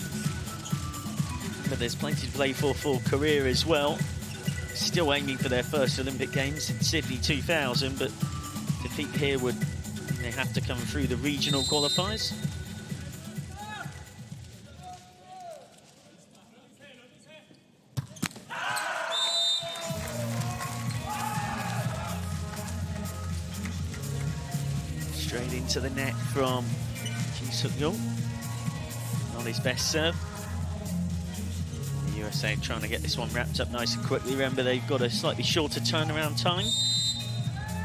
But there's plenty to play for career as well. Still aiming for their first Olympic Games in Sydney 2000, but defeat here would mean they have to come through the regional qualifiers. Straight into the net from Ji Suk-young. On his best serve. The USA trying to get this one wrapped up nice and quickly. Remember, they've got a slightly shorter turnaround time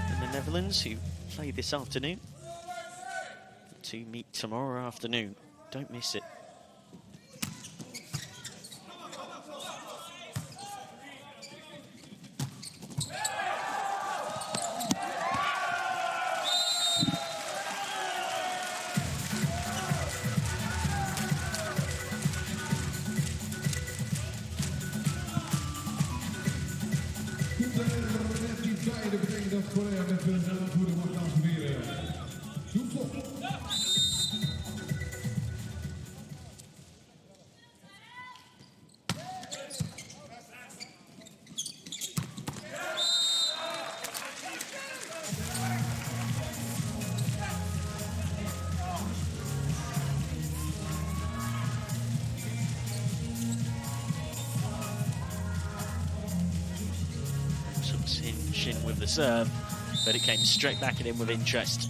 than the Netherlands, who play this afternoon. The two meet tomorrow afternoon. Don't miss it. Dat betekent dat Korea met zijn aanvoerder wordt afgeweren. Doelstop. Shin with the serve, but it came straight back at him with interest.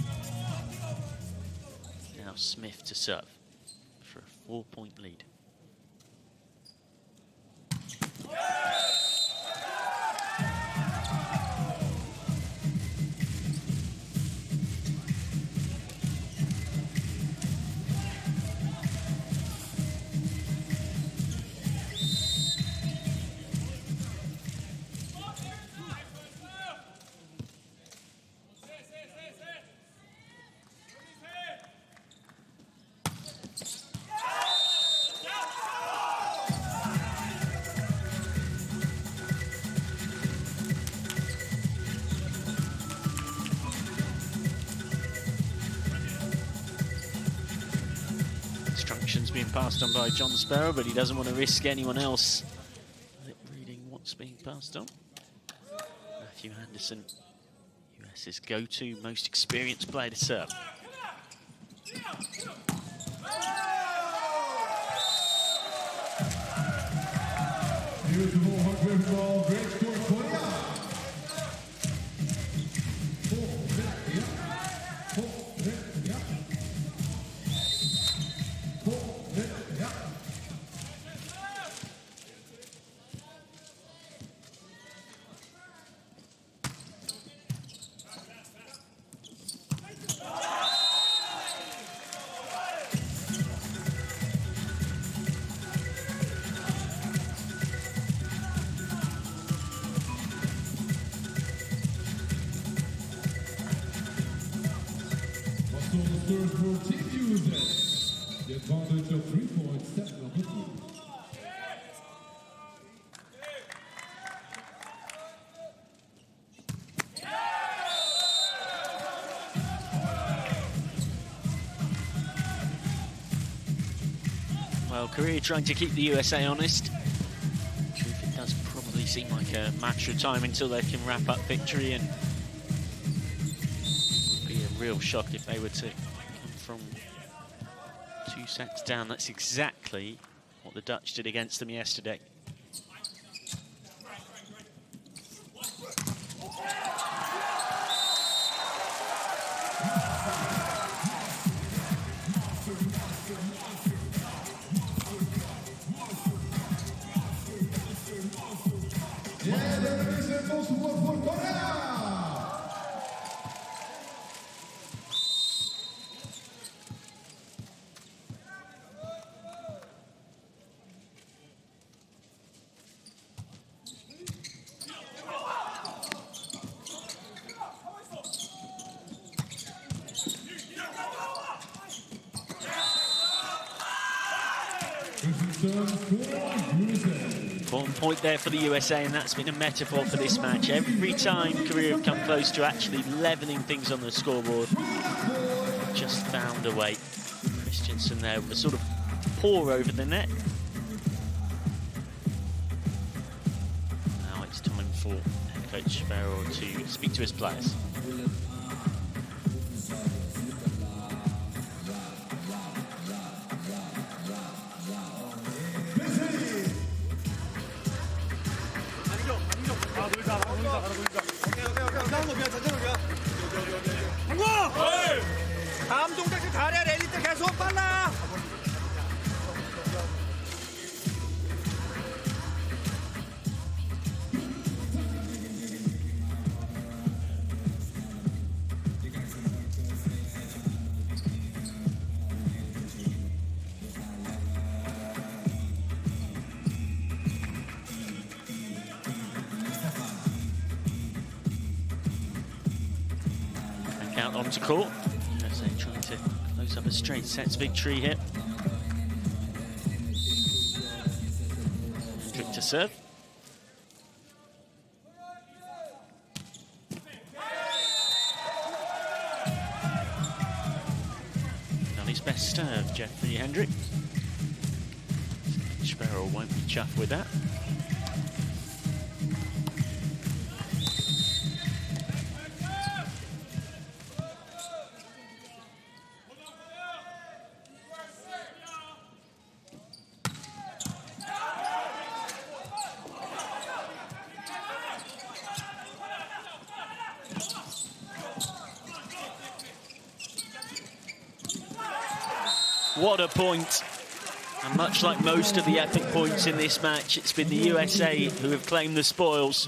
Now Smith to serve for a 4-point lead. Instructions being passed on by John Sparrow, but he doesn't want to risk anyone else lip reading what's being passed on. Matthew Anderson, US's go-to most experienced player to serve. Here's the ball, hard with the ball, great score, Korea. with your 3 points, step number 2. Well, Korea trying to keep the USA honest. Truth, it does probably seem like a matter of time until they can wrap up victory, and it would be a real shock if they were to come from 2 sets down. That's exactly what the Dutch did against them yesterday. One point there for the USA, and that's been a metaphor for this match. Every time Korea have come close to actually levelling things on the scoreboard, just found a way. Christensen there with a sort of pour over the net. Now it's time for head coach Farrell to speak to his players. 다음 동작이 잘해. 랠리 때 계속 빨라. Back out onto court. USA trying to close up a straight sets victory here. Hendrick to serve. On his best serve, Jeffrey Hendrick. Sparrow won't be chuffed with that. What a point. And much like most of the epic points in this match, it's been the USA who have claimed the spoils.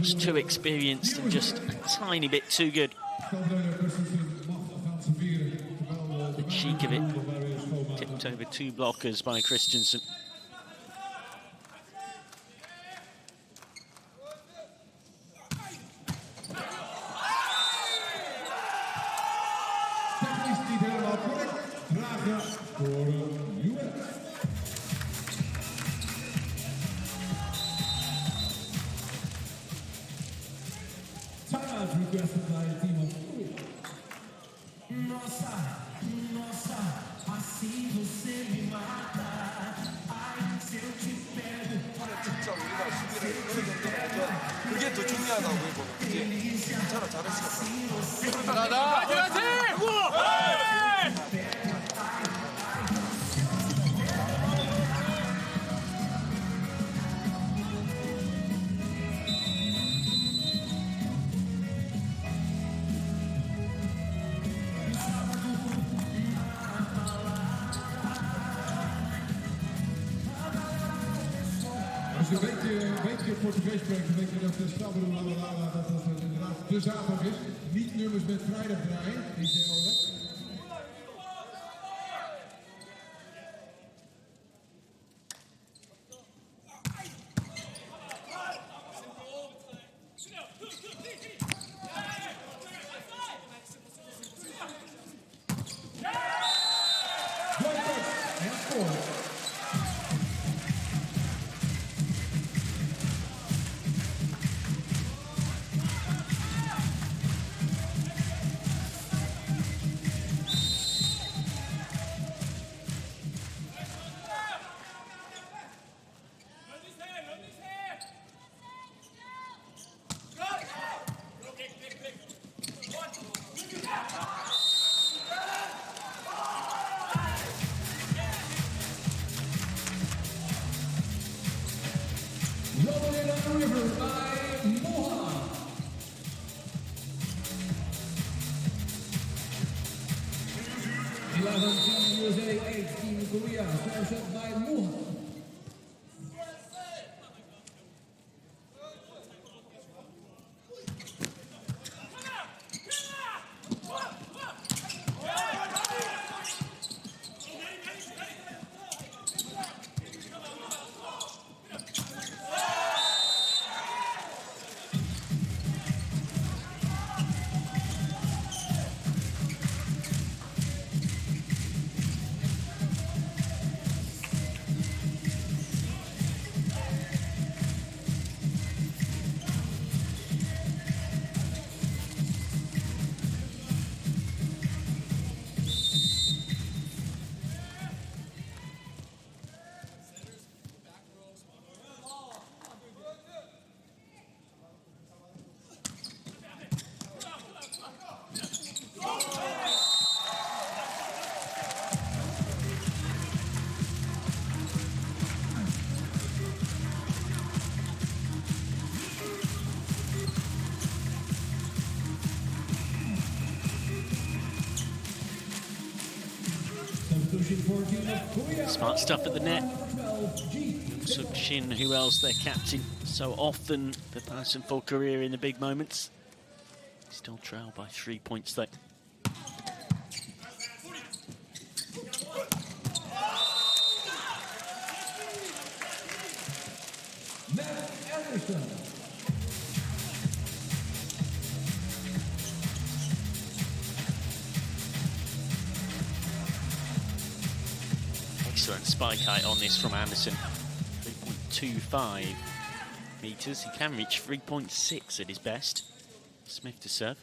Just too experienced and just a tiny bit too good. The cheek of it, tipped over 2 blockers by Christensen. Requested by the team of Korea. Nossa, assim você me mata. Ai, se eu te pego. 진짜 우리가 수비를 어느 정도 하면 그게 더 중요하다고 보고 그지? 괜찮아 잘했어. 나나. Als je een beetje Portugees spreekt, dan denk je dat de Stabberoe dat inderdaad de zaterdag is. Niet nummers met vrijdag draaien. Rolling down the river by Moha. 11, Team USA, 8, Team Korea, serves up by Moha. Smart stuff at the net. Suk Shin, who else, their captain, so often the person for career in the big moments. Still trail by 3 points though. Excellent spike height on this from Anderson. 3.25 meters. He can reach 3.6 at his best. Smith to serve.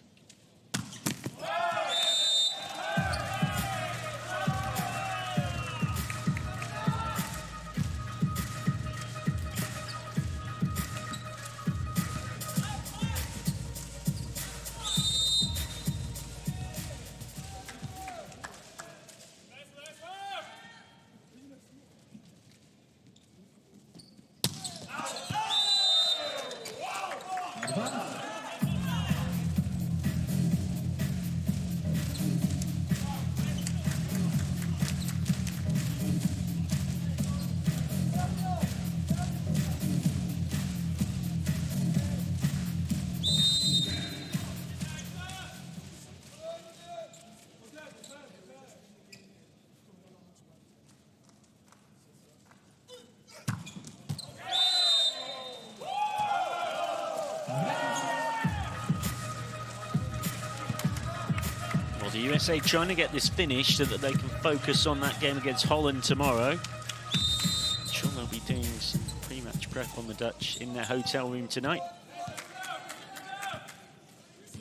The USA trying to get this finished so that they can focus on that game against Holland tomorrow. I'm sure they'll be doing some pre-match prep on the Dutch in their hotel room tonight.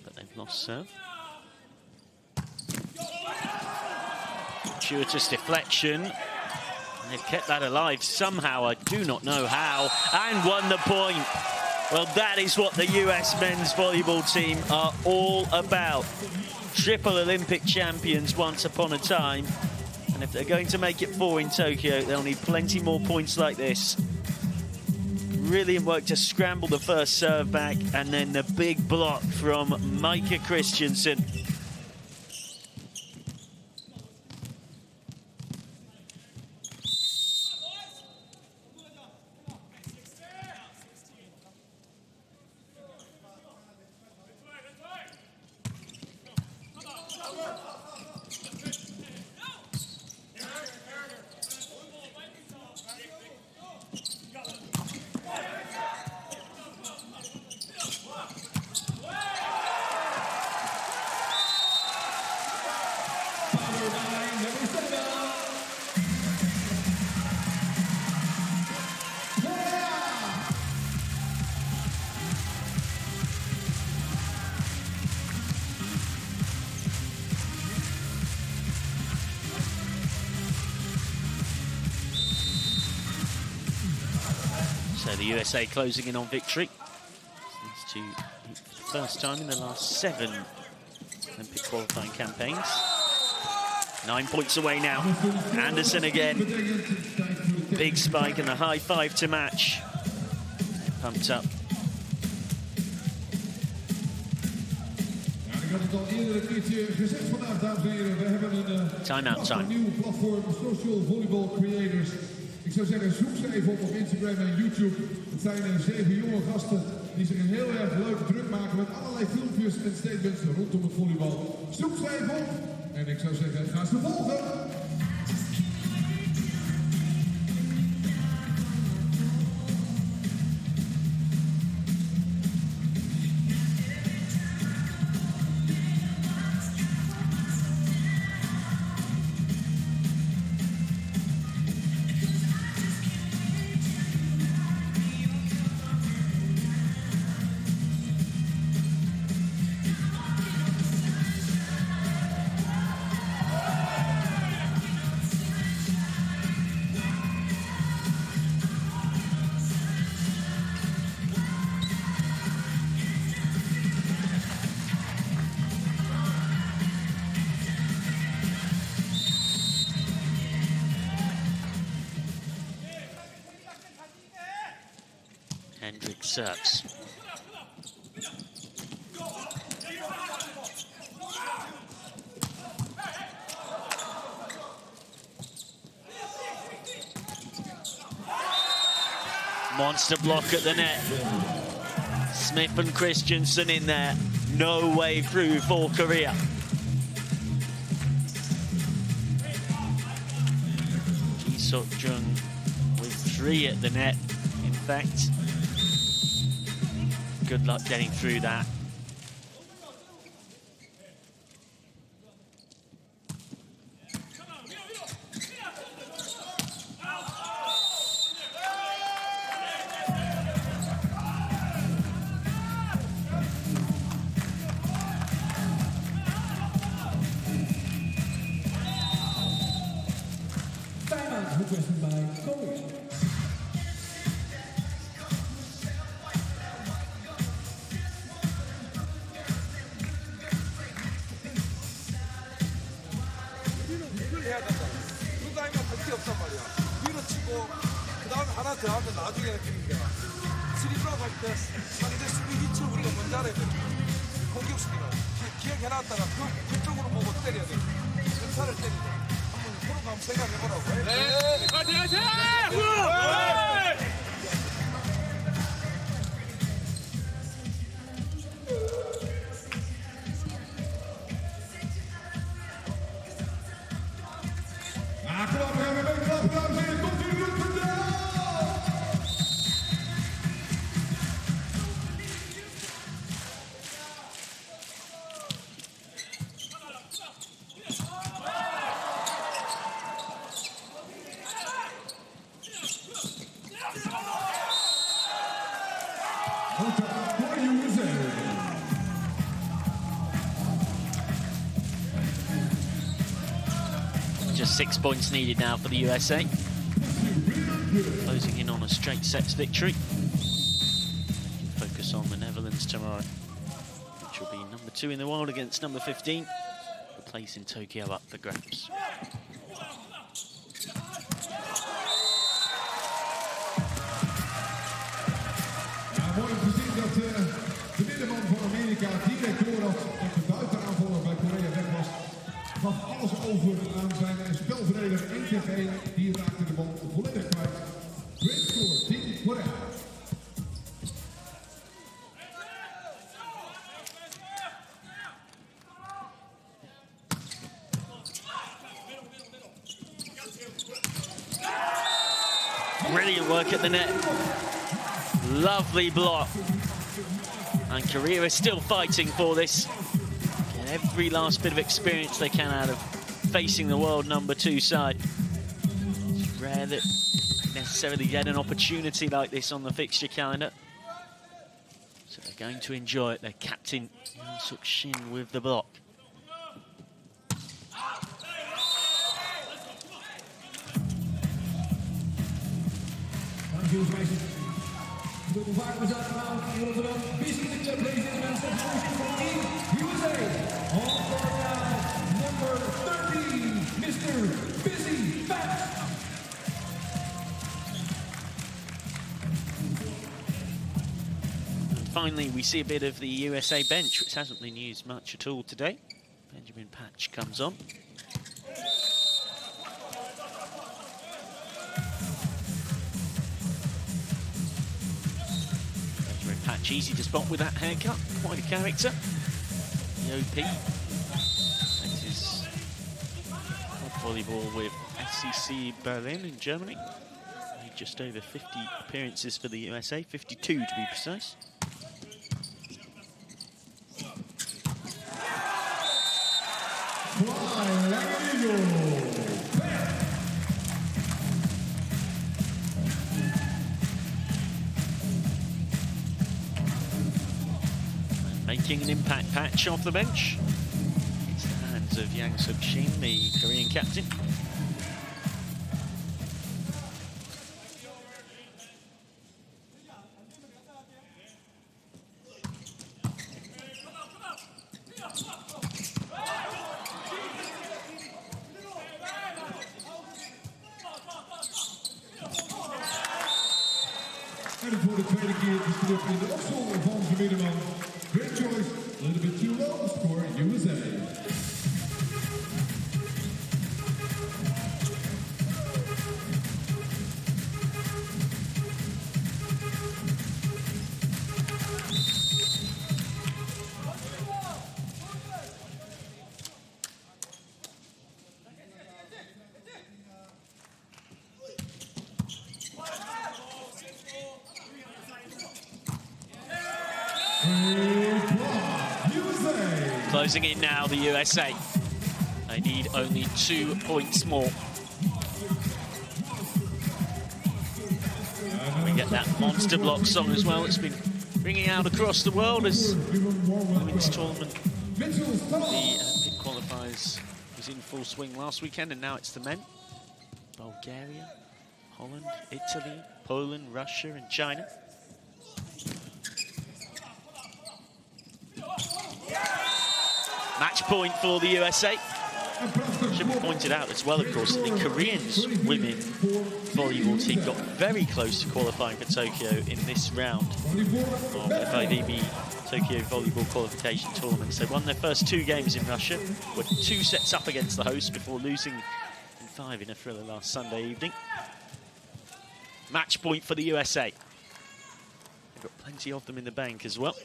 But they've lost serve. Fortuitous deflection. And they've kept that alive somehow, I do not know how, and won the point. Well, that is what the US men's volleyball team are all about. Triple Olympic champions once upon a time. And if they're going to make it 4 in Tokyo, they'll need plenty more points like this. Brilliant work to scramble the first serve back, and then the big block from Micah Christensen. So the USA closing in on victory. These two, first time in the last 7 Olympic qualifying campaigns. 9 points away now. Anderson again. Big spike and a high 5 to match. pumped up. Ik had het al eerder een keertje gezegd vandaag, dames en heren. We hebben een nieuw platform, Social Volleyball Creators. Ik zou zeggen, zoek ze even op Instagram en YouTube. Het zijn 7 jonge gasten die zich heel erg leuk druk maken met allerlei filmpjes en statements rondom het volleybal. Zoek ze even op en ik zou zeggen, ga ze volgen. Serves. Monster block at the net. Smith and Christensen in there. No way through for Korea. Ji Sok-jung with 3 at the net, in fact. Good luck getting through that. Timeout requested by KOR. 없단 말이야. 위로 치고 그 다음에 하나 더 하면 나중에는 기는 거야. 3브라고 할 때 상대 수비 위치를 우리가 먼저 알아야 돼. 공격 수비는 기억해놨다가 그쪽으로 보고 때려야 돼. 전사를 때리고 한번 서로 한번 생각해보라고. 네. 파이팅 하세요! Just 6 points needed now for the USA. Closing in on a straight sets victory. Focus on the Netherlands tomorrow, which will be number 2 in the world against number 15. The place in Tokyo up for grabs. Mooi om te zien dat de middenman van Amerika direct door had dat de buitenaanvaller bij Korea weg was. Gaf alles over aan zijn spelverdeler 1 tegen 1. Die raakte de bal volledig kwijt. Great score, Team Korea. Brilliant work at the net. Lovely block. And Korea is still fighting for this. Get every last bit of experience they can out of facing the world number 2 side. It's rare that they necessarily get an opportunity like this on the fixture calendar. So they're going to enjoy it. Their captain, Yoon Suk-shin, with the block. Door vaak was uitgehaald in Rotterdam. Busy in the ladies and gentlemen, substitution for Team USA. On court now, number 13, Mr. Busy Fat. finally, we see a bit of the USA bench, which hasn't been used much at all today. Benjamin Patch comes on. Benjamin Patch, easy to spot with that haircut. Quite a character. The OP. That is volleyball with SCC Berlin in Germany. Made just over 50 appearances for the USA, 52 to be precise. Making an impact, Patch off the bench. It's the hands of Yang Suk-shin, the Korean captain. En voor de tweede keer is terug in de opzolder van de middenman. Great choice, a little bit too low, score USA. Closing in now, the USA. They need only 2 points more. We get that Monster Block song as well. It's been ringing out across the world as the women's tournament. The Olympic qualifiers was in full swing last weekend, and now it's the men. Bulgaria, Holland, Italy, Poland, Russia, and China. Match point for the USA. Should be pointed out as well, of course, that the Koreans women volleyball team got very close to qualifying for Tokyo in this round of the FIVB Tokyo Volleyball Qualification Tournaments. They won their first 2 games in Russia, were 2 sets up against the host before losing in 5 in a thriller last Sunday evening. Match point for the USA. They've got plenty of them in the bank as well.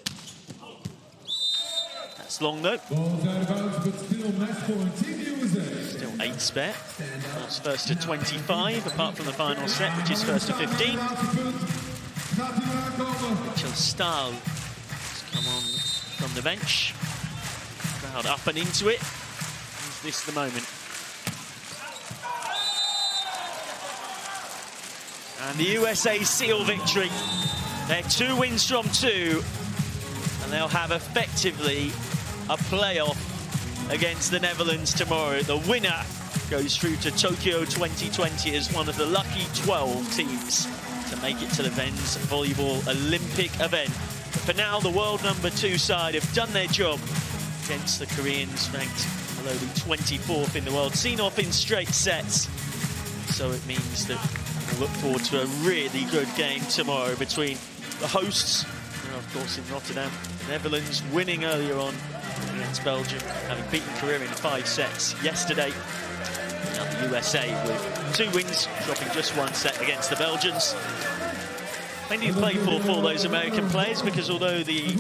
It's long though. Still 8 spare. That's first to 25, apart from the final set, which is first to 15. Mitchell Stahl has come on from the bench. Crowd up and into it. Is this the moment? And the USA seal victory. They're 2 wins from 2, and they'll have effectively a playoff against the Netherlands tomorrow. The winner goes through to Tokyo 2020 as one of the lucky 12 teams to make it to the men's volleyball Olympic event. But for now, the world #2 side have done their job against the Koreans, ranked a lowly 24th in the world, seen off in straight sets. So it means that we'll look forward to a really good game tomorrow between the hosts, who are of course in Rotterdam, the Netherlands winning earlier on against Belgium, having beaten Korea in 5 sets yesterday. Now the USA with 2 wins, dropping just 1 set against the Belgians. Plenty to play for those American players, because although the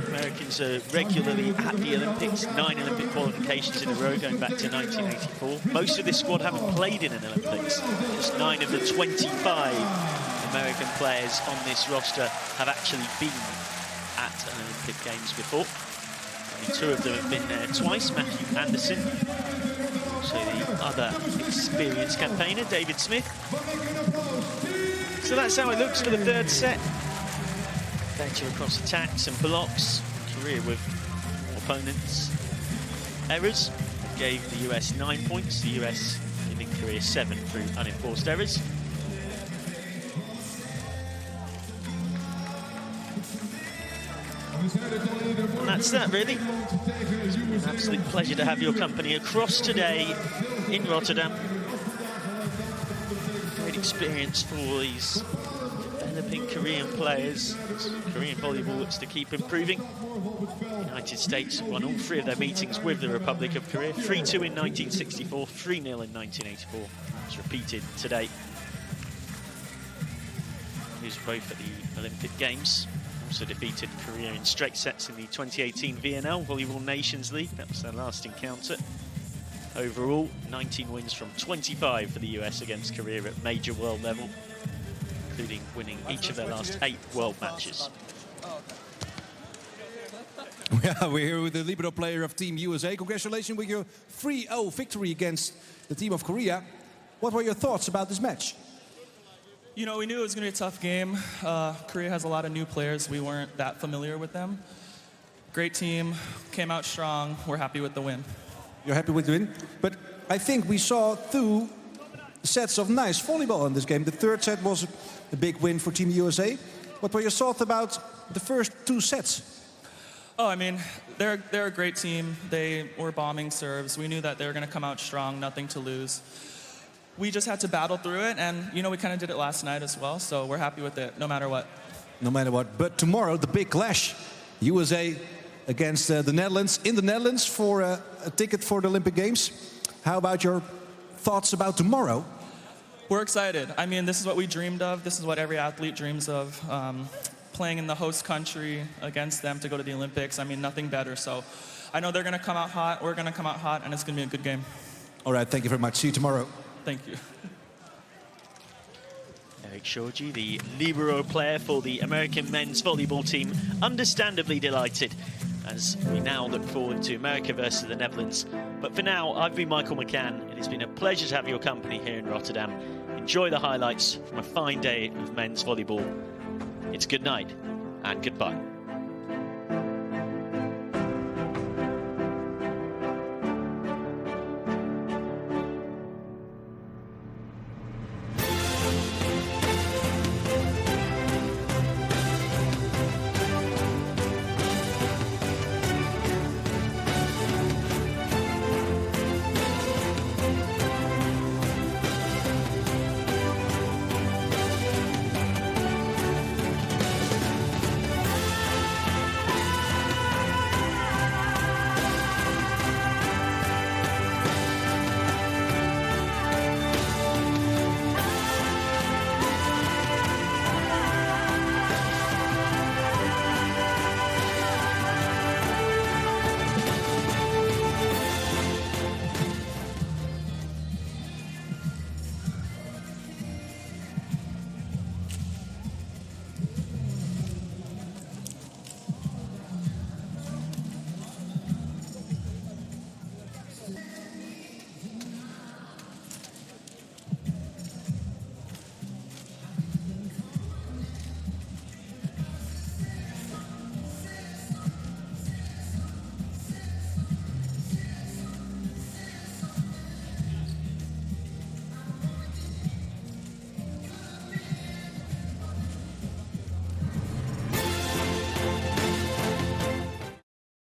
Americans are regularly at the Olympics, 9 Olympic qualifications in a row going back to 1984, most of this squad haven't played in an Olympics. Just 9 of the 25 American players on this roster have actually been at an Olympic Games before. Only 2 of them have been there twice. Matthew Anderson, also the other experienced campaigner, David Smith. So that's how it looks for the 3rd set. Better across attacks and blocks. Korea with more opponents' errors gave the US 9 points. The US giving Korea 7 through unenforced errors. And that's that, really. It's been an absolute pleasure to have your company across today in Rotterdam. Great experience for all these developing Korean players. Korean volleyball looks to keep improving. The United States won all 3 of their meetings with the Republic of Korea. 3-2 in 1964, 3-0 in 1984. It's repeated today. Who's both at the Olympic Games. Also defeated Korea in straight sets in the 2018 VNL Volleyball Nations League. That was their last encounter. Overall, 19 wins from 25 for the US against Korea at major world level, including winning each of their last 8 world matches. Yeah, we're here with the libero player of Team USA. Congratulations with your 3-0 victory against the team of Korea. What were your thoughts about this match? You know, we knew it was going to be a tough game. Korea has a lot of new players. We weren't that familiar with them. Great team, came out strong. We're happy with the win. You're happy with the win? But I think we saw 2 sets of nice volleyball in this game. The third set was a big win for Team USA. What were your thoughts about the first 2 sets? Oh, I mean, they're a great team. They were bombing serves. We knew that they were going to come out strong, nothing to lose. We just had to battle through it, and, you know, we kind of did it last night as well, so we're happy with it, no matter what. No matter what. But tomorrow, the big clash. USA against the Netherlands, in the Netherlands, for a ticket for the Olympic Games. How about your thoughts about tomorrow? We're excited. I mean, this is what we dreamed of. This is what every athlete dreams of. Playing in the host country against them to go to the Olympics. I mean, nothing better. So I know they're going to come out hot. We're going to come out hot, and it's going to be a good game. All right, thank you very much. See you tomorrow. Thank you. Eric Shorji, the libero player for the American men's volleyball team, understandably delighted as we now look forward to America versus the Netherlands. But for now, I've been Michael McCann. It has been a pleasure to have your company here in Rotterdam. Enjoy the highlights from a fine day of men's volleyball. It's good night and goodbye.